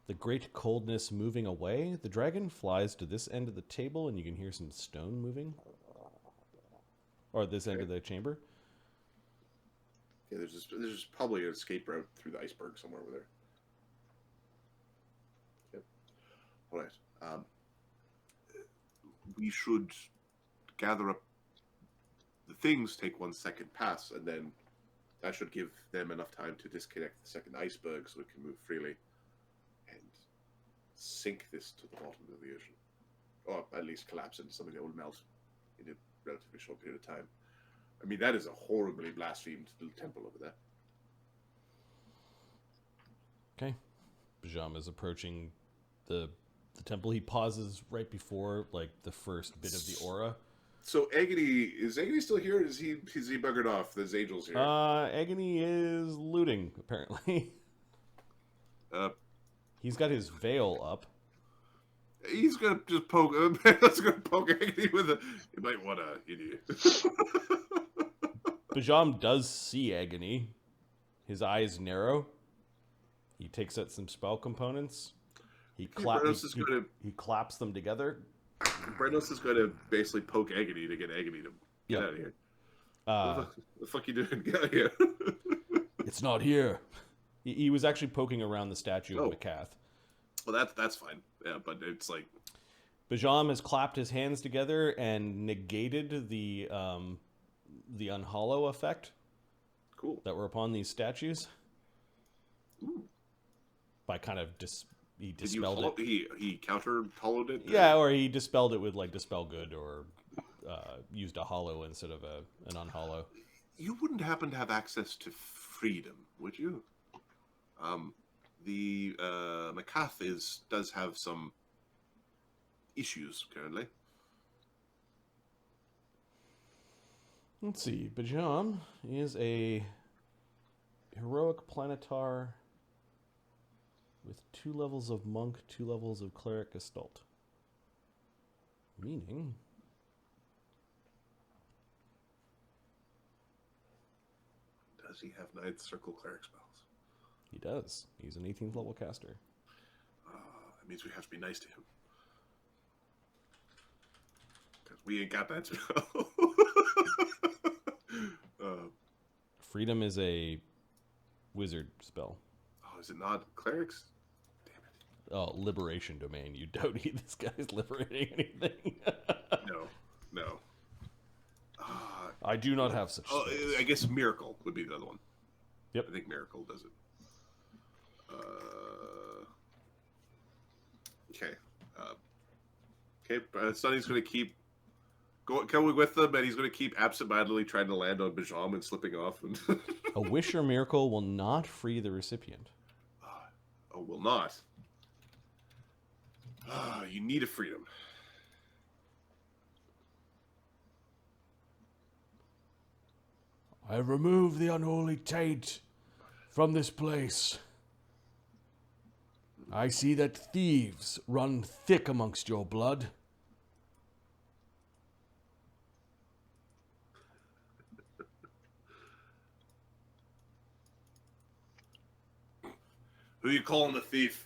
the great coldness moving away. The dragon flies to this end of the table, and you can hear some stone moving. Or this end of the chamber. Yeah, there's probably an escape route through the iceberg somewhere over there. Yep. All right. We should gather up the things, take 1 second pass, and then that should give them enough time to disconnect the second iceberg so it can move freely and sink this to the bottom of the ocean. Or at least collapse into something that will melt in a relatively short period of time. I mean, that is a horribly blasphemed little temple over there. Okay. Bajam is approaching the temple. He pauses right before like the first bit of the aura. So Agony, is Agony still here? Or is he buggered off? There's angels here. Agony is looting, apparently. He's got his veil up. He's gonna just poke. That's gonna poke Agony with a. You might want to, idiot. Bajam does see Agony. His eyes narrow. He takes out some spell components. He claps them together. Brennos is going to basically poke Agony to get Agony to get out of here. What the fuck you doing? Get out of here. It's not here. He was actually poking around the statue of Makath. Well, that's fine. Yeah, but it's like... Bajam has clapped his hands together and negated the unhollow effect. Cool. That were upon these statues. Ooh. By kind of he dispelled it. He counter-hollowed it? Yeah, or he dispelled it with like Dispel Good, or used a hollow instead of an unhollow. You wouldn't happen to have access to freedom, would you? The Makath does have some issues currently. Let's see. Bajam is a heroic planetar with 2 levels of monk, 2 levels of cleric gestalt. Meaning... Does he have 9th circle cleric spells? He does. He's an 18th level caster. means we have to be nice to him. Because we ain't got that spell. Freedom is a wizard spell. Oh, is it not clerics? Damn it. Oh, liberation domain. You don't need this guy's liberating anything. No. I do not have such Oh, spells. I guess miracle would be the other one. Yep. I think miracle does it. Okay. Sonny's going to keep coming with them, and he's going to keep absentmindedly trying to land on Bajam and slipping off. And A wish or miracle will not free the recipient. oh, will not. You need a freedom. I remove the unholy taint from this place. I see that thieves run thick amongst your blood. Who you calling the thief?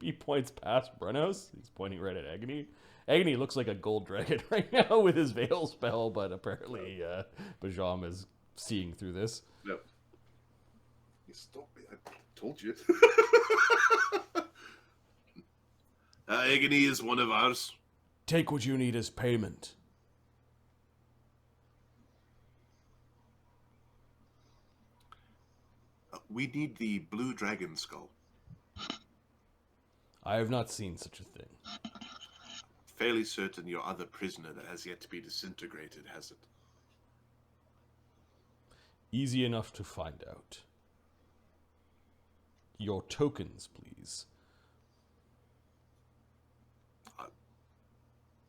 He points past Brennos. He's pointing right at Agony. Agony looks like a gold dragon right now with his veil spell, but apparently Bajam is seeing through this. No. You stop me. I told you. Agony is one of ours. Take what you need as payment. We need the blue dragon skull. I have not seen such a thing. Fairly certain your other prisoner that has yet to be disintegrated has it. Easy enough to find out. Your tokens, please.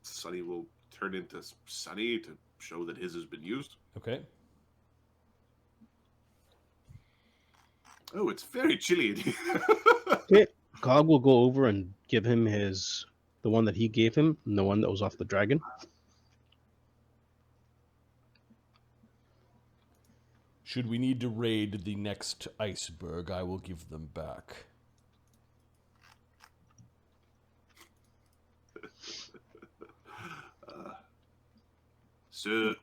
Sonny will turn into Sonny to show that his has been used. Okay. Oh, it's very chilly in here. Okay, Cog will go over and give him the one that he gave him, and the one that was off the dragon. Should we need to raid the next iceburg, I will give them back. Sir,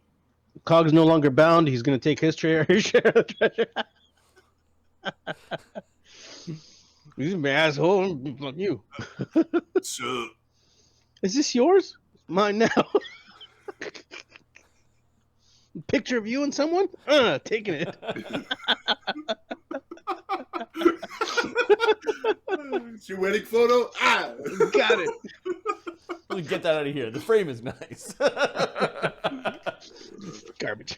Cog's no longer bound. He's going to take his share of the treasure. He's an asshole. Fuck you. sir, Is this yours? Mine now. Picture of you and someone? Taking it. it's your wedding photo? Ah! Got it. We'll get that out of here. The frame is nice. Garbage.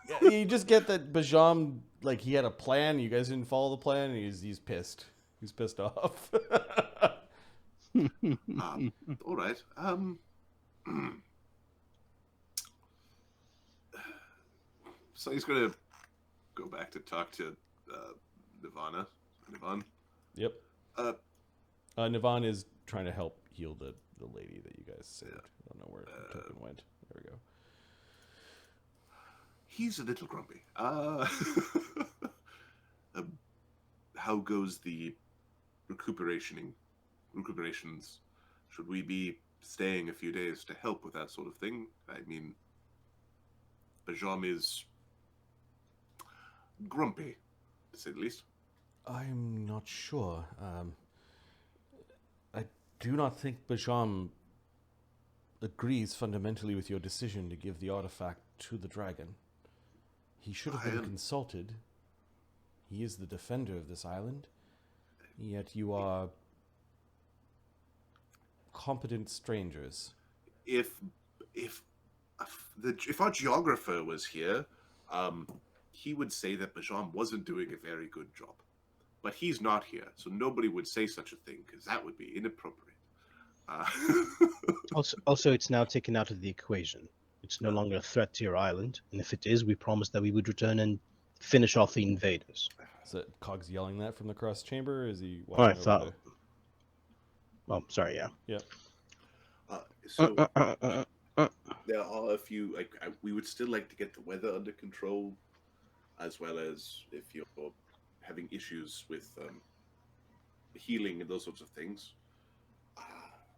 Yeah, you just get that Bajam, like, he had a plan. You guys didn't follow the plan, and he's pissed. He's pissed off. All right. So he's gonna go back to talk to Nirvana. Nivan. Yep. Nivan is trying to help heal the lady that you guys saved. Yeah. I don't know where the token went. There we go. He's a little grumpy. How goes the recuperations? Should we be staying a few days to help with that sort of thing? I mean, Bajam is grumpy, to say the least. I'm not sure. I do not think Bajam agrees fundamentally with your decision to give the artifact to the dragon. He should have been consulted. He is the defender of this island. Yet you are competent strangers. If our geographer was here, he would say that Bajam wasn't doing a very good job. But he's not here, so nobody would say such a thing, because that would be inappropriate. Also, it's now taken out of the equation. It's no longer a threat to your island, and if it is, we promised that we would return and finish off the invaders. Is that Cog's yelling that from the cross chamber? Or is he? I thought. Oh, sorry. Yeah. Yeah. So there are a few you like, we would still like to get the weather under control, as well as if you're having issues with healing and those sorts of things.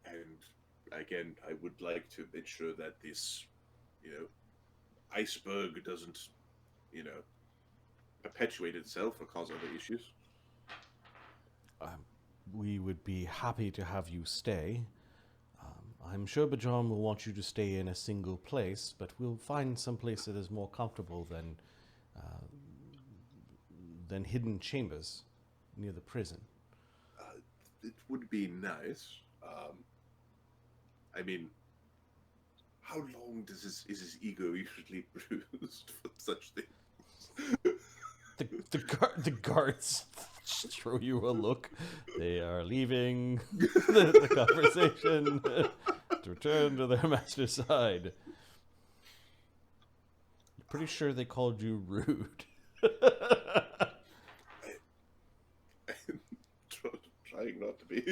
And again, I would like to ensure that this, iceburg doesn't, perpetuate itself or cause other issues. We would be happy to have you stay. I'm sure Bajam will want you to stay in a single place, but we'll find some place that is more comfortable than hidden chambers near the prison. It would be nice. I mean, how long is his ego usually bruised for such things? The guards throw you a look. They are leaving the conversation to return to their master's side. I'm pretty sure they called you rude. I'm trying not to be.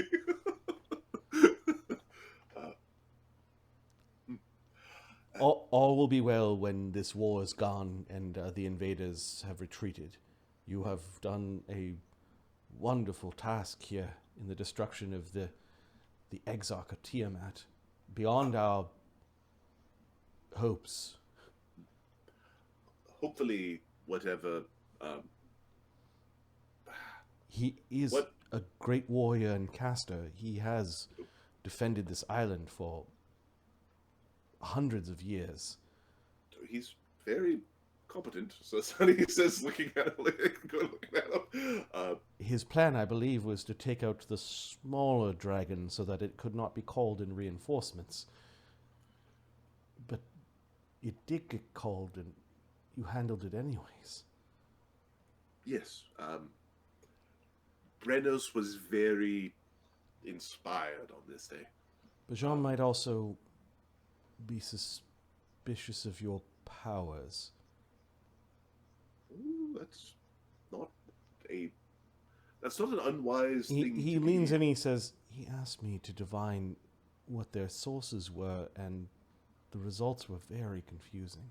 All will be well when this war is gone and the invaders have retreated. You have done a wonderful task here in the destruction of the Exarch of Tiamat, beyond our hopes. Hopefully, whatever. He is a great warrior and caster. He has defended this island for hundreds of years. He's very competent, so Sonny says, looking at him. His plan, I believe, was to take out the smaller dragon so that it could not be called in reinforcements. But it did get called, and you handled it anyways. Yes. Brennos was very inspired on this day. Bajan might also be suspicious of your powers. Ooh, that's not an unwise thing. He leans in and he says, he asked me to divine what their sources were, and the results were very confusing.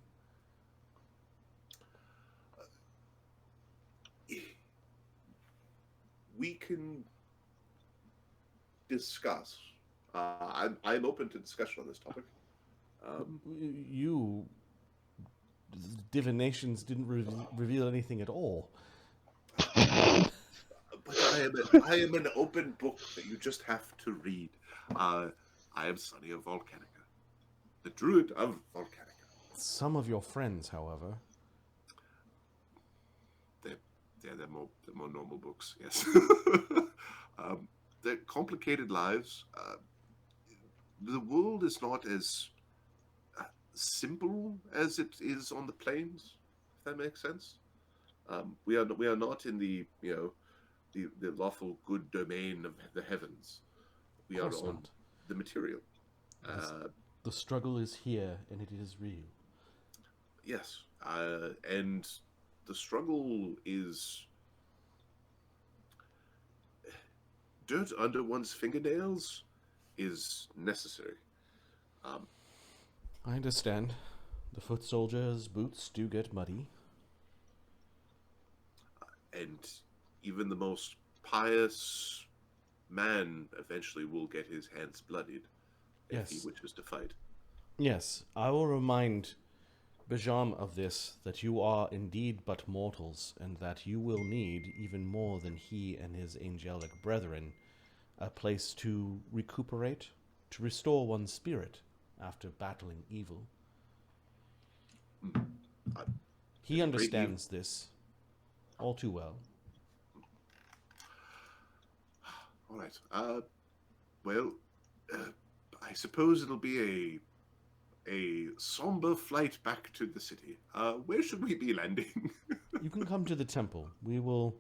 We can discuss. I'm open to discussion on this topic. Divinations didn't reveal anything at all. But I am an open book that you just have to read. I am Sonny of Volcanica, the druid of Volcanica. Some of your friends, however. They're more normal books, yes. They're complicated lives. The world is not as simple as it is on the plains, if that makes sense. We are not in the lawful good domain of the heavens. We are on the material. The struggle is here, and it is real. Yes, and the struggle is dirt under one's fingernails is necessary. I understand. The foot soldiers' boots do get muddy. And even the most pious man eventually will get his hands bloodied if he wishes to fight. Yes, I will remind Bajam of this, that you are indeed but mortals, and that you will need, even more than he and his angelic brethren, a place to recuperate, to restore one's spirit after battling evil. He understands this all too well. All right. I suppose it'll be a somber flight back to the city. Where should we be landing? You can come to the temple. We will.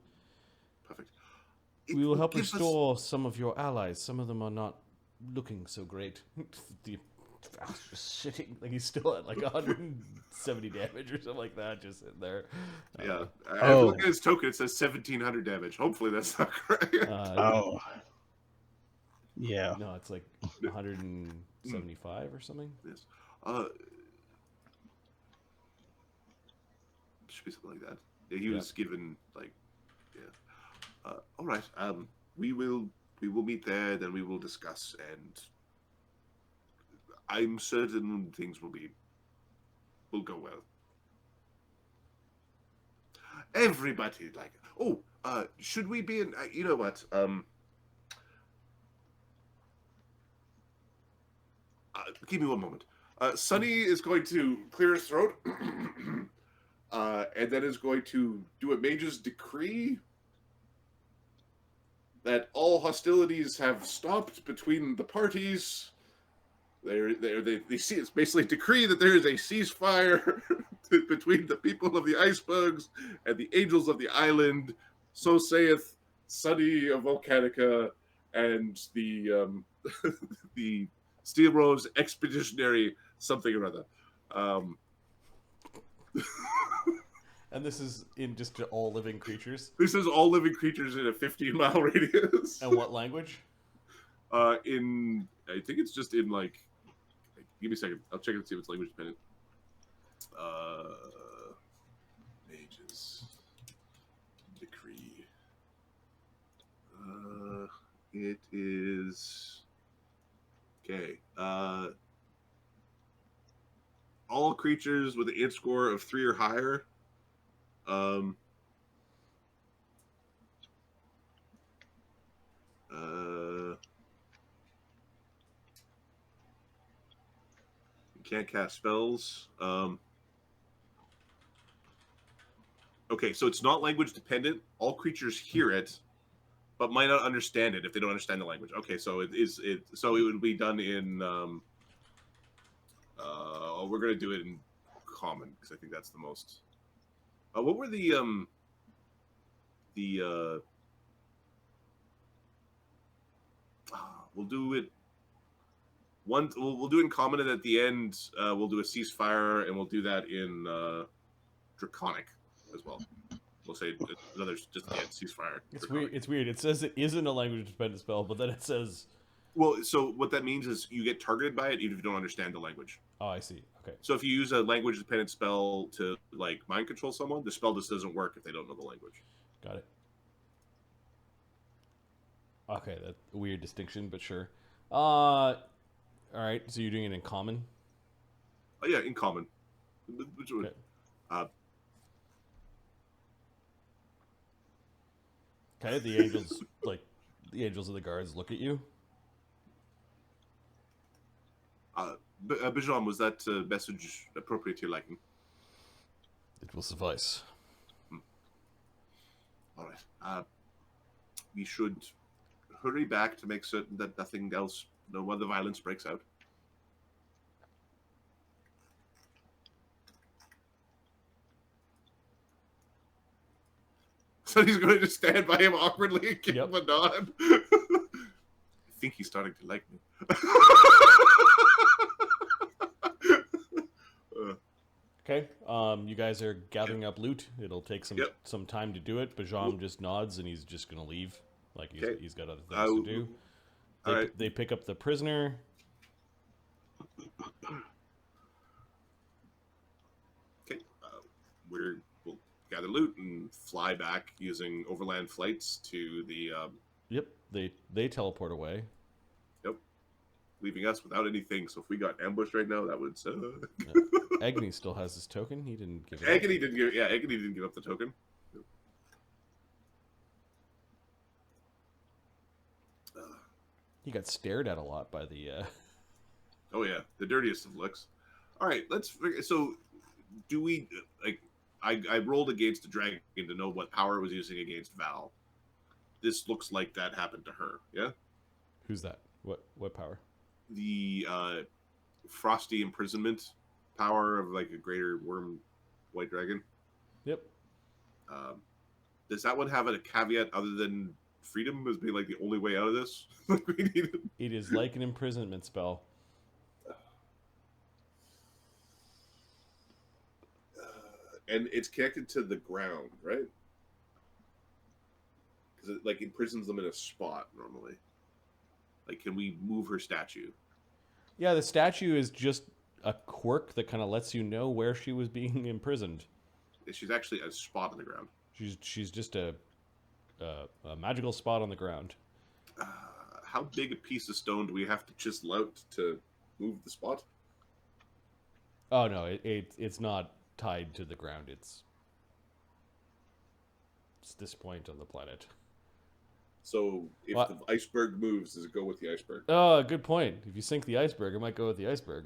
Perfect. We will help restore some of your allies. Some of them are not looking so great. The just sitting like he's still at like 170 damage or something like that, just sitting there. Yeah. I look at his token. It says 1,700 damage. Hopefully that's not correct. Yeah. No, it's like 175 or something. Yes. should be something like that. Yeah, he was given like, yeah. All right. We will meet there. Then we will discuss, and I'm certain things will go well. Everybody like. Oh, should we be in? You know what? Give me one moment. Sonny is going to clear his throat, and then is going to do a mage's decree that all hostilities have stopped between the parties. They see it's basically a decree that there is a ceasefire between the people of the icebergs and the angels of the island. So saith Sonny of Volcanica and the the Steel Rose Expeditionary something or other. And this is in just to all living creatures? This is all living creatures in a 15-mile radius. And what language? I think it's just in like, give me a second. I'll check and see if it's language dependent. Mages. Decree. It is... Okay. All creatures with an int score of 3 or higher. You can't cast spells. Okay, so it's not language dependent. All creatures hear it, but might not understand it if they don't understand the language. Okay, so so it would be done in we're gonna do it in common because I think that's the most. What were we'll do it we'll do it in common, and at the end we'll do a ceasefire, and we'll do that in Draconic as well. We'll say another just the end ceasefire. It's Draconic. weird. It's weird. It says it isn't a language dependent spell, but then it says. Well, so what that means is you get targeted by it even if you don't understand the language. Oh, I see. Okay. So if you use a language dependent spell to like mind control someone, the spell just doesn't work if they don't know the language. Got it. Okay, that's a weird distinction, but sure. All right. So you're doing it in common. Oh yeah, in common. Which would, Okay. The angels, the angels of the guards, look at you. Bijan, was that message appropriate to your liking? It will suffice. All right. We should hurry back to make certain that nothing else, no other violence breaks out. So he's going to stand by him awkwardly and give him a nod. I think he's starting to like me. Okay. You guys are gathering up loot. It'll take some time to do it. Bajam just nods and he's just gonna leave. Like he's got other things to do. They pick up the prisoner. Okay. We'll gather loot and fly back using overland flights to the. Yep. They teleport away. Leaving us without anything. So if we got ambushed right now, that would. Agony still has his token. He didn't give it. Agony didn't give. Yeah, Agony didn't give up the token. He got stared at a lot by the. Oh yeah, the dirtiest of looks. All right, let's figure. So, do we like? I rolled against the dragon to know what power it was using against Val. This looks like that happened to her. Yeah. Who's that? What power? The frosty imprisonment power of like a greater worm white dragon. Yep. Does that one have a caveat other than freedom as being like the only way out of this? It is like an imprisonment spell. And it's connected to the ground, right? Because it like imprisons them in a spot normally. Like, can we move her statue? Yeah, the statue is just a quirk that kind of lets you know where she was being imprisoned. She's actually a spot on the ground. She's just a magical spot on the ground. How big a piece of stone do we have to chisel out to move the spot? Oh no, it's not tied to the ground. It's this point on the planet. So if What? the iceberg moves, does it go with the iceberg? Oh, good point. If you sink the iceberg, it might go with the iceberg.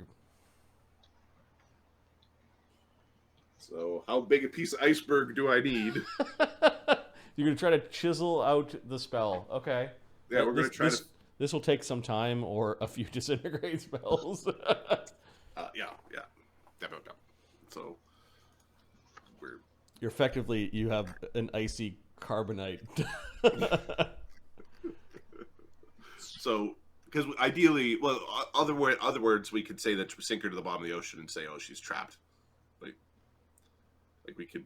So how big a piece of iceberg do I need? You're gonna try to chisel out the spell. Okay. Yeah, we're gonna try to. This will take some time or a few disintegrate spells. Yeah. Definitely. So You're effectively, you have an icy carbonite. So, because ideally, well, other words, we could say that we sink her to the bottom of the ocean and say, "Oh, she's trapped." Like we could,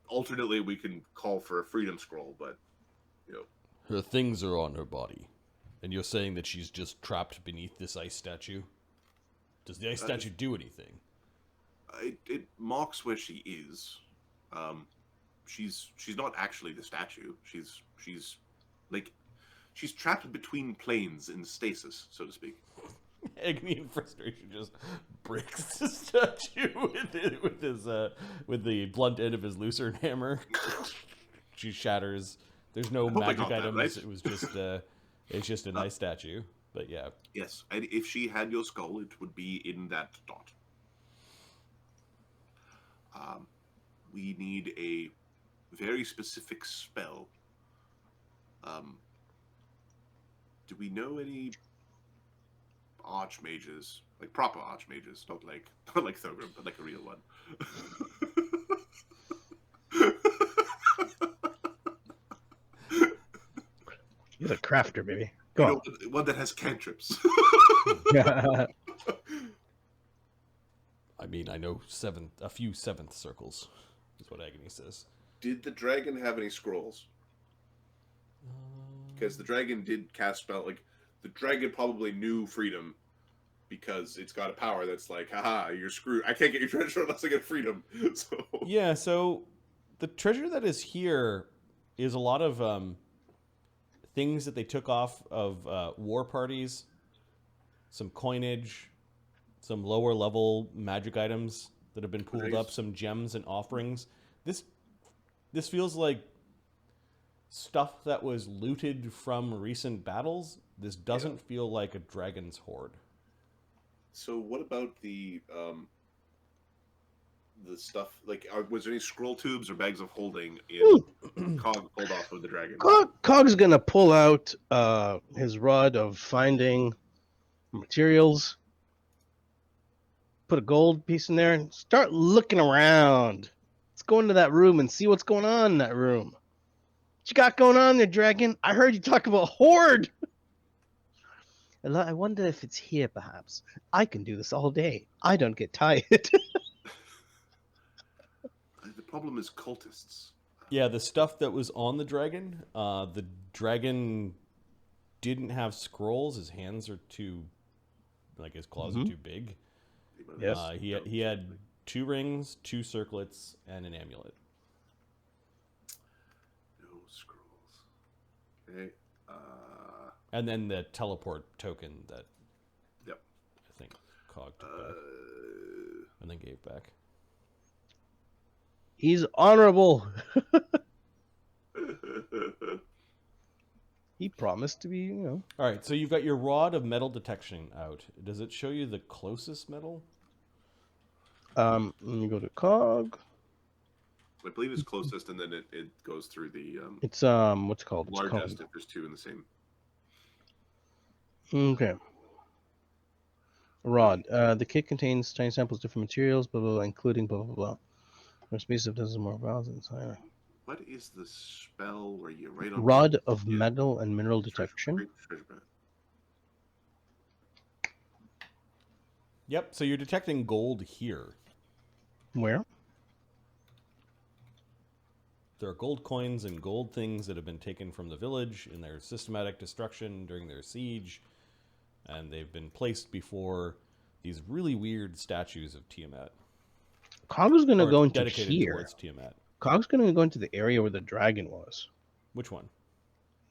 alternately, we can call for a freedom scroll, but Her things are on her body, and you're saying that she's just trapped beneath this ice statue. Does the ice statue do anything? it mocks where she is. She's not actually the statue. She's trapped between planes in stasis, so to speak. Agony in frustration just breaks the statue with the blunt end of his lucerne hammer. She shatters. There's no hope I magic got that items. right. It was just it's just a nice statue. But yeah, Yes, and if she had your skull, it would be in that dot. We need a very specific spell. Do we know any archmages, like proper archmages, not like Thogrim, but like a real one? You're the crafter, baby. Go on. One that has cantrips. I mean, I know a few seventh circles, is what Agony says. Did the dragon have any scrolls? Because the dragon did cast spell. Like, the dragon probably knew freedom because it's got a power that's like, haha, you're screwed. I can't get your treasure unless I get freedom. So Yeah, so the treasure that is here is a lot of things that they took off of war parties, some coinage, some lower level magic items that have been pulled up, some gems and offerings. This feels like stuff that was looted from recent battles. This doesn't feel like a dragon's hoard. So what about the stuff, like, was there any scroll tubes or bags of holding in Cog pulled off of the dragon? Cog's gonna pull out his rod of finding materials, put a gold piece in there, and start looking around. Let's go into that room and see what's going on in that room. What you got going on there, dragon? I heard you talk about horde. I wonder if it's here, perhaps. I can do this all day. I don't get tired. The problem is cultists. Yeah, the stuff that was on the dragon didn't have scrolls. His hands are too, like his claws are too big. Yes. He had 2 rings, 2 circlets, and an amulet. No scrolls. Okay. And then the teleport token that Yep. I think Cog took back and then gave back. He's honorable. He promised to be, All right, so you've got your rod of metal detection out. Does it show you the closest metal? Let me go to Cog. I believe it's closest, and then it goes through the It's what's it called? It's largest called. if there's 2 in the same. Okay. Rod. The kit contains tiny samples of different materials, blah blah blah, including blah blah blah. For space of dozen more vowels inside. What is the spell where you write on Rod of metal and mineral detection. Treasure map. Yep, so you're detecting gold here. Where? There are gold coins and gold things that have been taken from the village in their systematic destruction during their siege, and they've been placed before these really weird statues of Tiamat. Cog's gonna Or go into dedicated here. towards Tiamat. Cog's gonna go into the area where the dragon was. Which one?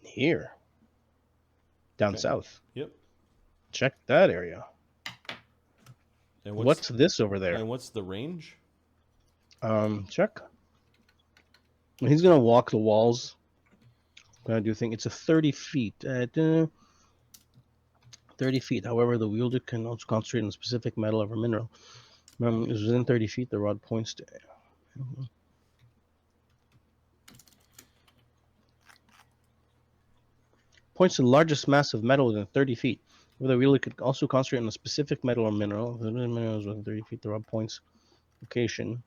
Here. Down Okay. south. Yep. Check that area. And What's this over there? And what's the range? Check. He's gonna walk the walls. Gonna do thing. It's a 30 feet. 30 feet. However, the wielder can also concentrate on a specific metal or mineral. Is within 30 feet. The rod points to. Points to the largest mass of metal within 30 feet. Where the wielder could also concentrate on a specific metal or mineral. If the mineral is within 30 feet, the rod points location.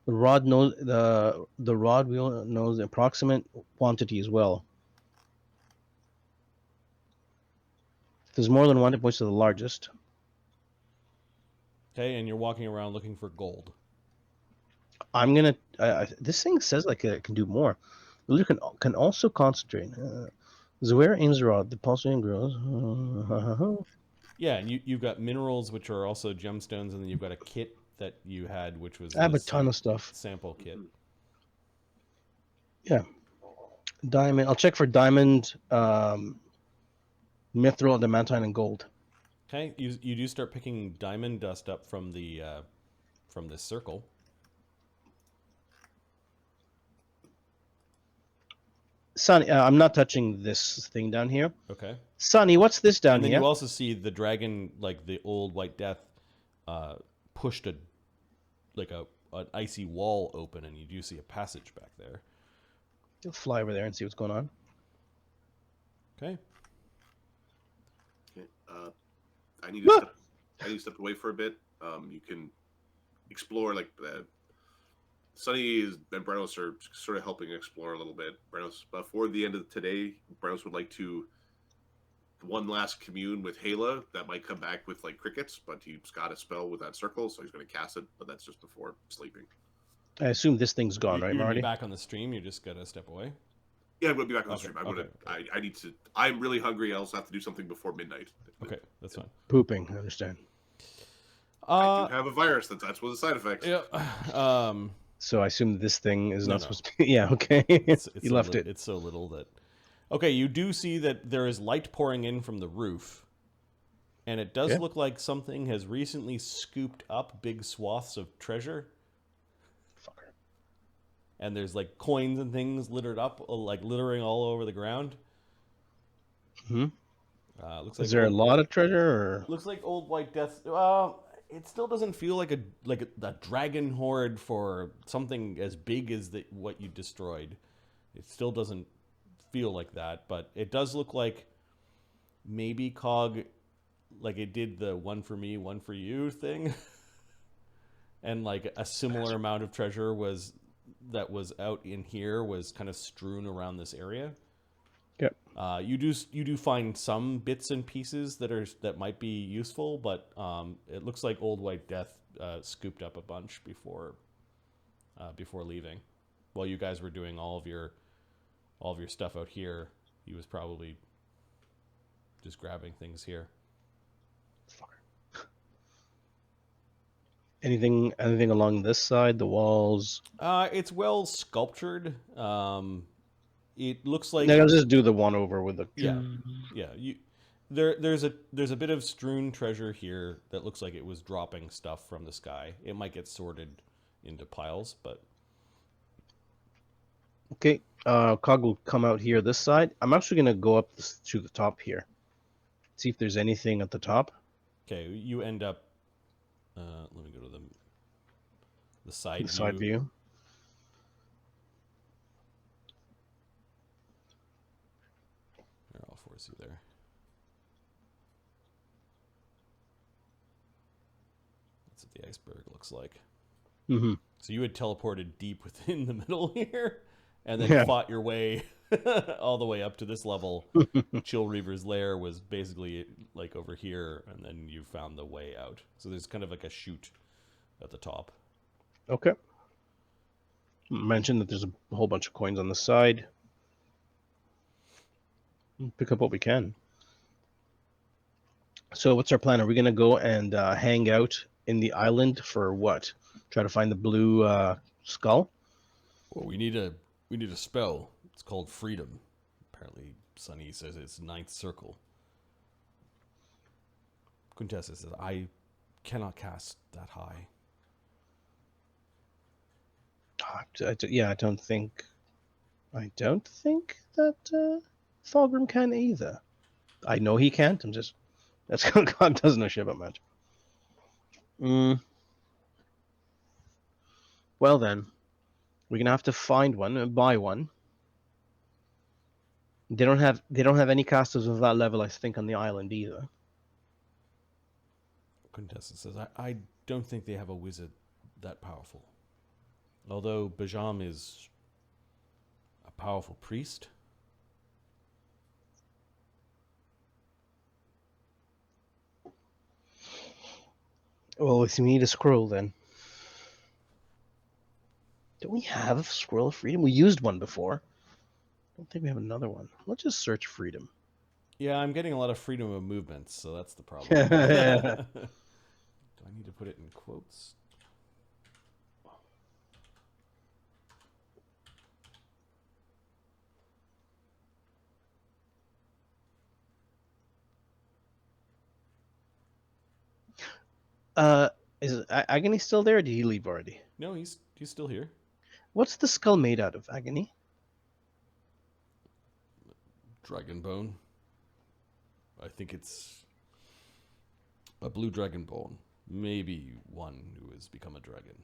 The rod knows the rod wheel knows the approximate quantity as well. If there's more than one, it points to the largest. Okay, and you're walking around looking for gold. I'm gonna. This thing says like it can do more. The wielder can also concentrate. Zware aims the rod. The pulsing grows. Yeah, and you've got minerals, which are also gemstones, and then you've got a kit that you had, which was I have a ton of stuff. sample kit. Yeah. Diamond. I'll check for diamond, mithril, adamantine, and gold. Okay, you do start picking diamond dust up from this circle. Sonny, I'm not touching this thing down here. Okay. Sonny, what's this down And then here? you also see the dragon, like the old White Death, pushed an icy wall open, and you do see a passage back there. You'll fly over there and see what's going on. Okay. Okay. I need to step away for a bit. You can explore like Sunny and Brennos are sort of helping explore a little bit. Brennos, before the end of today, Brennos would like to one last commune with Haela. That might come back with like crickets, but he's got a spell with that circle, so he's going to cast it. But that's just before sleeping. I assume this thing's gone, right, You're gonna Marty? be back on the stream. You just gotta step away. Yeah, I'm going to be back on the Okay, stream. okay. I need to. I'm really hungry. I also have to do something before midnight. Okay, that's fine. Pooping, I understand. I do have a virus. That's one of the side effects. Yeah. So I assume this thing is No, not no. supposed to be. Yeah, okay. It's You so left li- it. It's so little that. Okay, you do see that there is light pouring in from the roof, and it does Yeah. look like something has recently scooped up big swaths of treasure. Fucker. And there's like coins and things littered up, like littering all over the ground. Hmm. Looks like Is there a lot of treasure? Or... Looks like old White Death. It still doesn't feel like a dragon horde for something as big as what you destroyed. It still doesn't feel like that, but it does look like maybe Cog, like it did the one for me, one for you thing, and like a similar amount of treasure was out in here was kind of strewn around this area. Yep. You do find some bits and pieces that might be useful, but it looks like old White Death scooped up a bunch before leaving. While you guys were doing all of your stuff out here, he was probably just grabbing things here. Fucker. Anything along this side, the walls? It's well sculptured. It looks like I'll just do the one over with the. yeah. There's a bit of strewn treasure here that looks like it was dropping stuff from the sky. It might get sorted into piles, but Okay. Cog will come out here this side. I'm actually gonna go up to the top here. See if there's anything at the top. okay. You end up. Let me go to the side The side view. Here, I'll force you there. That's what the iceberg looks like. Mm-hmm. So you had teleported deep within the middle here, and then Yeah. fought your way all the way up to this level. Chill Reaver's lair was basically like over here, and then you found the way out. So there's kind of like a chute at the top. Okay. Mention that there's a whole bunch of coins on the side. Pick up what we can. So what's our plan? Are we gonna go and hang out in the island for what? Try to find the blue skull? Well, we need a spell. It's called Freedom. Apparently, Sunny says it's ninth circle. Quintessa says, I cannot cast that high. Yeah, I don't think that Thorgrim can either. I know he can't. That's God doesn't know shit about magic. Well then, we're gonna have to find one and buy one. They don't have any casters of that level, I think, on the island either. Quintessa says, I don't think they have a wizard that powerful. Although Bajam is a powerful priest. Well, we need a scroll then. Don't we have a scroll of freedom? We used one before. I don't think we have another one. Let's just search freedom. Yeah, I'm getting a lot of freedom of movement, so that's the problem. Do I need to put it in quotes? Is Agony still there, or did he leave already? No, he's still here. What's the skull made out of, Agony? Dragon bone. I think it's a blue dragon bone. Maybe one who has become a dragon.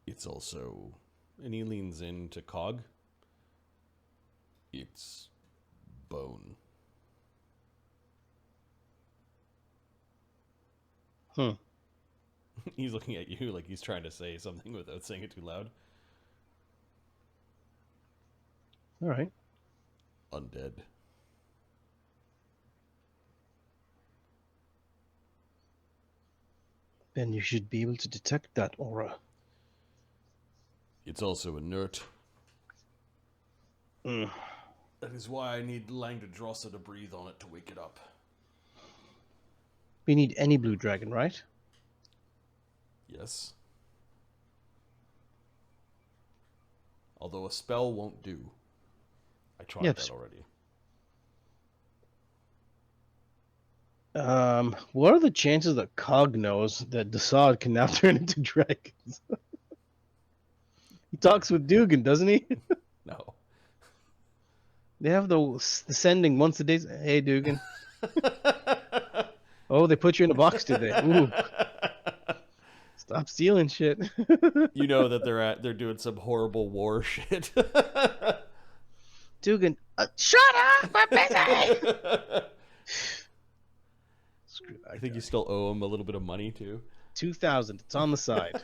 It's also, and he leans into Cog. It's bone. He's looking at you like he's trying to say something without saying it too loud. All right. Undead. Then you should be able to detect that aura. It's also inert. Mm. That is why I need Langdodrossa to breathe on it to wake it up. We need any blue dragon, right? Yes. Although a spell won't do. I tried that already. What are the chances that Cog knows that Desaad can now turn into dragons? He talks with Dugan, doesn't he? No. They have the sending once a day. Hey, Dugan. Oh, they put you in a box today. Ooh. Stop stealing shit. You know that they're doing some horrible war shit. Dugan, shut up! I'm busy. I think you still owe him a little bit of money too. 2,000. It's on the side.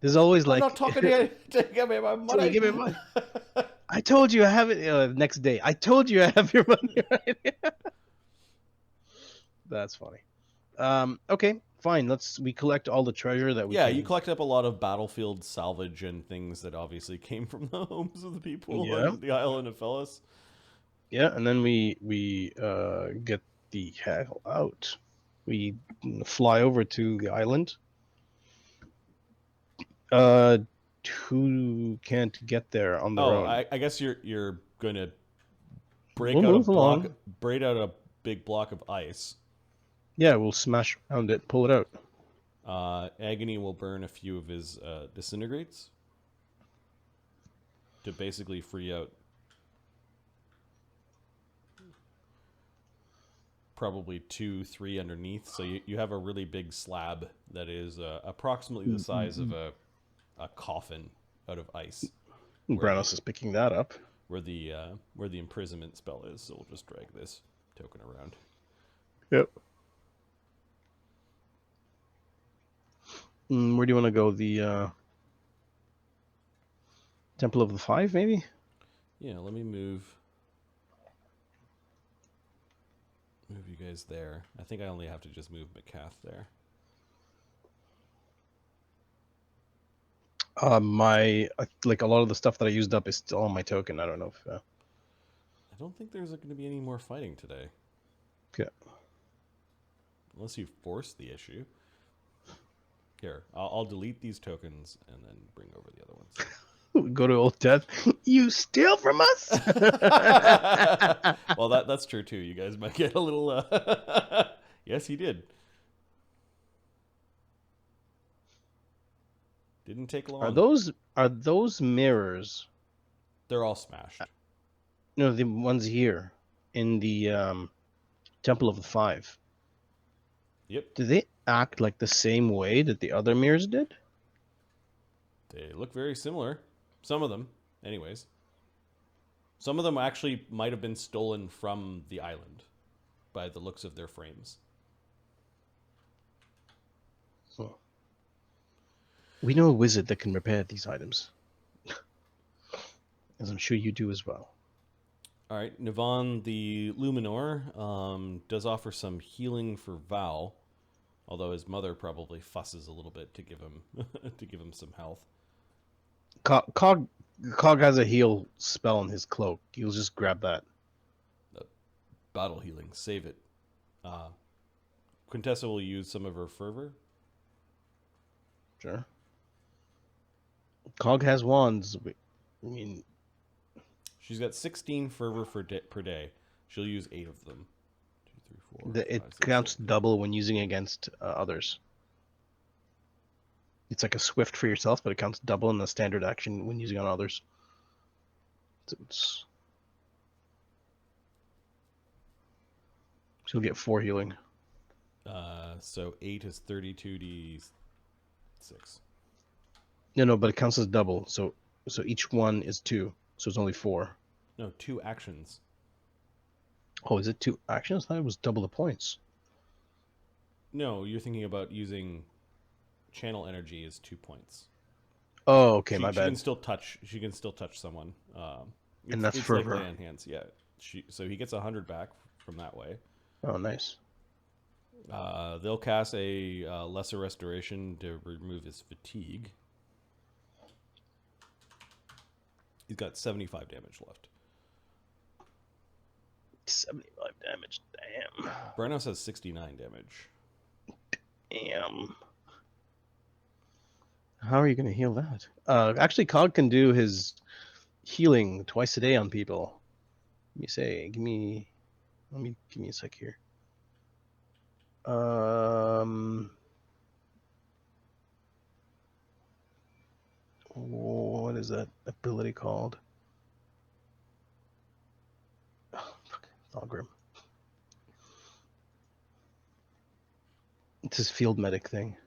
There's always like. I'm not talking to you to give me my money. Give me money. I told you I have it. Next day, I told you I have your money. Right? That's funny. Okay, fine. We collect all the treasure that we. Yeah, can. you collect up a lot of battlefield salvage and things that obviously came from the homes of the people on the island of Fellis. Yeah, and then we get the hell out. We fly over to the island. Who can't get there on their own? I guess you're gonna break We'll out move along. braid out a big block of ice. Yeah, we'll smash around it, pull it out. Agony will burn a few of his disintegrates to basically free out probably 2-3 underneath. So you have a really big slab that is approximately the size of a coffin out of ice. Brennos is picking that up. Where the imprisonment spell is. So we'll just drag this token around. Yep. Where do you want to go? The Temple of the Five, maybe? Yeah, let me move you guys there. I think I only have to just move McCath there. Like a lot of the stuff that I used up is still on my token. I don't know if. I don't think there's going to be any more fighting today. Okay. Unless you force the issue. Here, I'll delete these tokens and then bring over the other ones. Go to Old Death. You steal from us. Well, that's true too. You guys might get a little. Yes, he did. Didn't take long. Are those mirrors? They're all smashed. No, the ones here in the Temple of the Five. Yep. Do they act like the same way that the other mirrors did? They look very similar. Some of them, anyways. Some of them actually might have been stolen from the island by the looks of their frames. Oh. We know a wizard that can repair these items. As I'm sure you do as well. All right, Navon the Luminor does offer some healing for Val, although his mother probably fusses a little bit to give him to give him some health. Cog has a heal spell in his cloak. He'll just grab that. Battle healing, save it. Quintessa will use some of her fervor. Sure. Cog has wands. I mean, she's got 16 fervor per day. She'll use 8 of them. 2, 3, 4. it 5, 6, counts 7. double when using against others. It's like a swift for yourself, but it counts double in the standard action when using on others. So she'll get 4 healing. So 8 is 32d6. No, but it counts as double. So each one is 2. So it's only 4. No, 2 actions. Oh, is it 2 actions? I thought it was double the points. No, you're thinking about using channel energy as 2 points. Oh, okay, my She bad. can still touch. She can still touch someone. And that's it's fervor. like lay on hands. Yeah. So he gets 100 back from that way. Oh, nice. They'll cast a lesser restoration to remove his fatigue. He's got 75 damage left. 75 damage. Damn. Brennos has 69 damage. Damn. How are you going to heal that? Actually, Cog can do his healing twice a day on people. Let me a sec here. What is that ability called? Oh, fuck. Thorgrim. It's his field medic thing.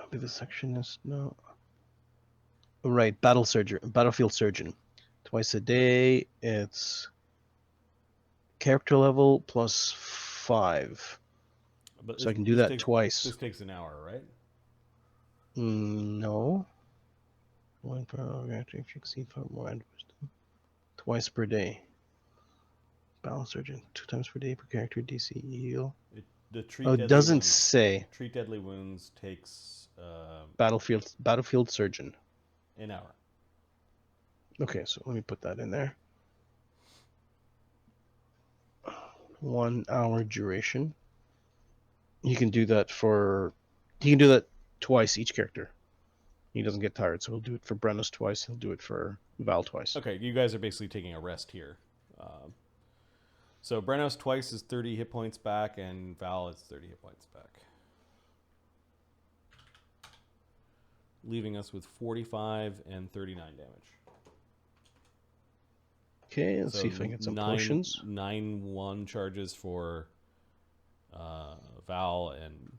Be the sectionist? No. Right, battlefield surgeon. Twice a day. It's character level plus 5. But So I can do that twice. This takes an hour, right? No. 1 per hour after you succeed for more and wisdom. Twice per day. Battle surgeon. 2 times per day per character DC heal. It doesn't say. Treat deadly wounds takes Battlefield surgeon. an hour. Okay, so let me put that in there. 1 hour duration. He can do that twice each character. He doesn't get tired, so he'll do it for Brennos twice. He'll do it for Val twice. Okay, you guys are basically taking a rest here. So Brennos twice is 30 hit points back, and Val is 30 hit points back. Leaving us with 45 and 39 damage. Okay, let's see if I can get some potions. 9-1 charges for Val and...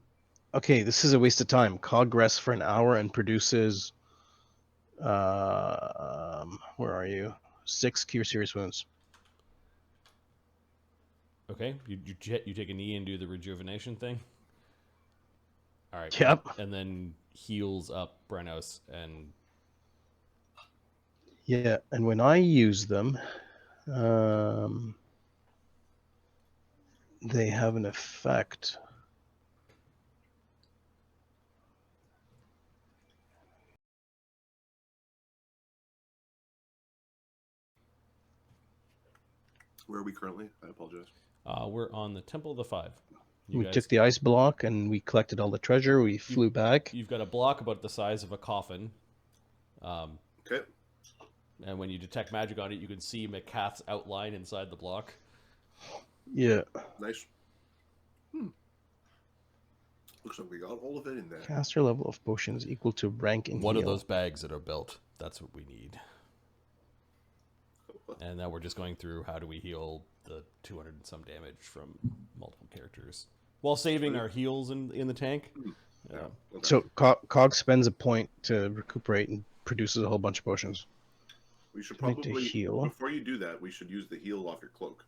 Okay, this is a waste of time. Cog rests for an hour and produces... where are you? 6 cure serious wounds. Okay, you take a knee and do the rejuvenation thing? All right. Yep. And then heals up Brennos and... Yeah, and when I use them, they have an effect. Where are we currently? I apologize. We're on the Temple of the Five. We took the ice block and we collected all the treasure. We flew back. You've got a block about the size of a coffin. Okay. And when you detect magic on it, you can see McCath's outline inside the block. Yeah. Nice. Looks like we got all of it in there. Caster level of potions equal to rank in One of heal. those bags that are built. That's what we need. And now we're just going through how do we heal the 200 and some damage from multiple characters while saving our heals in the tank. Yeah. Okay. So Cog spends a point to recuperate and produces a whole bunch of potions. We should Make the probably heal. before you do that, we should use the heal off your cloak,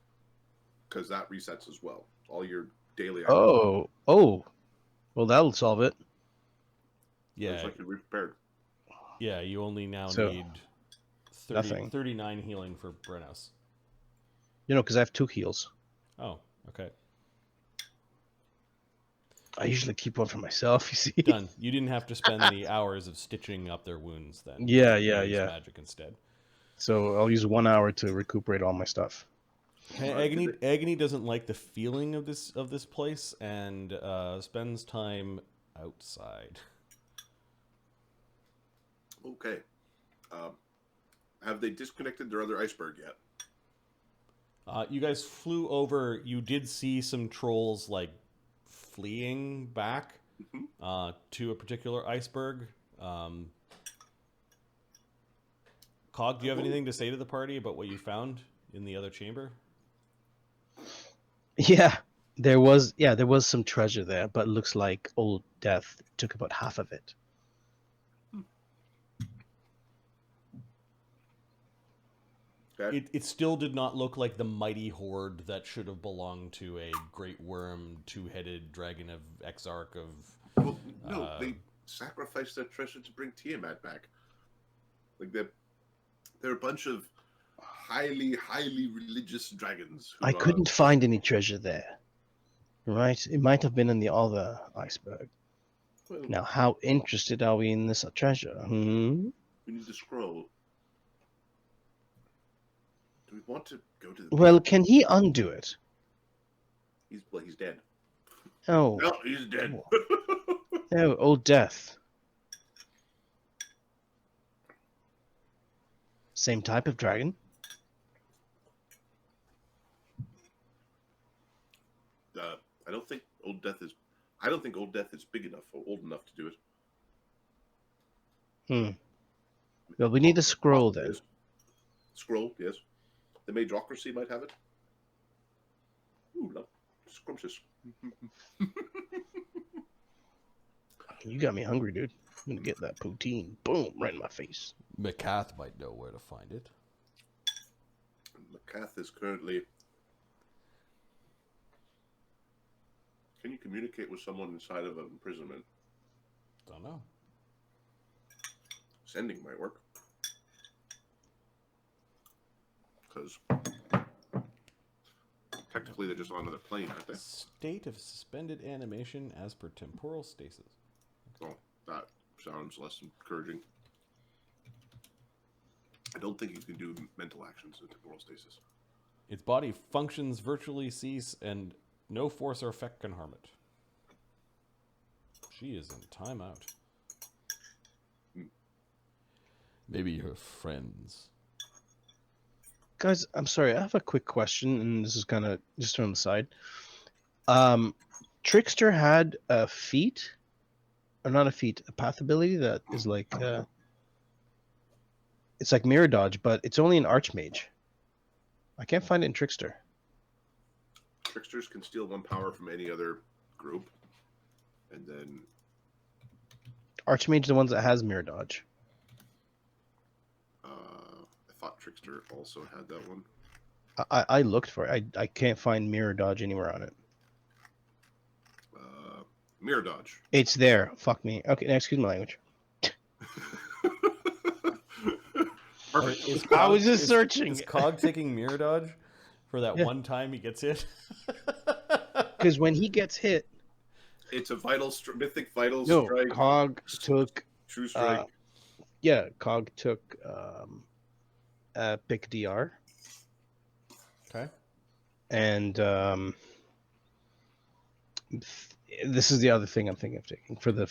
because that resets as well. All your daily. Oh. Well, that'll solve it. Yeah, It's like you're prepared. yeah. You only now So, need 30, nothing. 39 healing for Brennos. Because I have 2 heals. Oh, okay. I usually keep one for myself, you see. Done. You didn't have to spend any hours of stitching up their wounds then. Yeah, You yeah, used yeah. Magic instead. So I'll use 1 hour to recuperate all my stuff. Agony doesn't like the feeling of this place and spends time outside. Okay. Have they disconnected their other iceberg yet? You guys flew over. You did see some trolls like fleeing back to a particular iceberg. Cog, do you have anything to say to the party about what you found in the other chamber? Yeah, there was some treasure there, but it looks like Old Death took about half of it. Okay. It still did not look like the mighty horde that should have belonged to a great wyrm, 2-headed dragon of Exarch of. Well, no, they sacrificed their treasure to bring Tiamat back. Like they're a bunch of highly religious dragons. I couldn't find any treasure there. Right? It might have been in the other iceberg. Well, Now, how interested are we in this treasure? we need to scroll. Do we want to go to the? Well, can he undo it? He's dead. Oh, No, he's dead. no, Old Death. Same type of dragon? I don't think Old Death is big enough or old enough to do it. Well, we need a scroll then. Scroll, yes. The Mageocracy might have it. Ooh, no. Scrumptious. You got me hungry, dude. I'm gonna get that poutine. Boom, right in my face. McCath might know where to find it. McCath is currently. Can you communicate with someone inside of an imprisonment? Don't know. Sending might work. Because technically they're just on another plane, aren't they? State of suspended animation as per temporal stasis. Oh, that sounds less encouraging. I don't think you can do mental actions in temporal stasis. Its body functions virtually cease and no force or effect can harm it. She is in timeout. Maybe her friends. Guys, I'm sorry, I have a quick question, and this is kind of just on the side. Trickster had a feat, or not a feat, a path ability that is like, it's like mirror dodge, but it's only an archmage. I can't find it in Trickster. Tricksters can steal 1 power from any other group, and then Archmage, the ones that has mirror dodge. I thought Trickster also had that one. I looked for it. I can't find mirror dodge anywhere on it. Mirror dodge. It's there. Fuck me. Okay, excuse my language. Perfect. I was just searching. Is Cog taking mirror dodge for that Yeah. one time he gets hit? Because when he gets hit, It's a mythic vital no, strike. Cog took. True strike. Yeah, Cog took pick DR. Okay. and this is the other thing I'm thinking of taking for the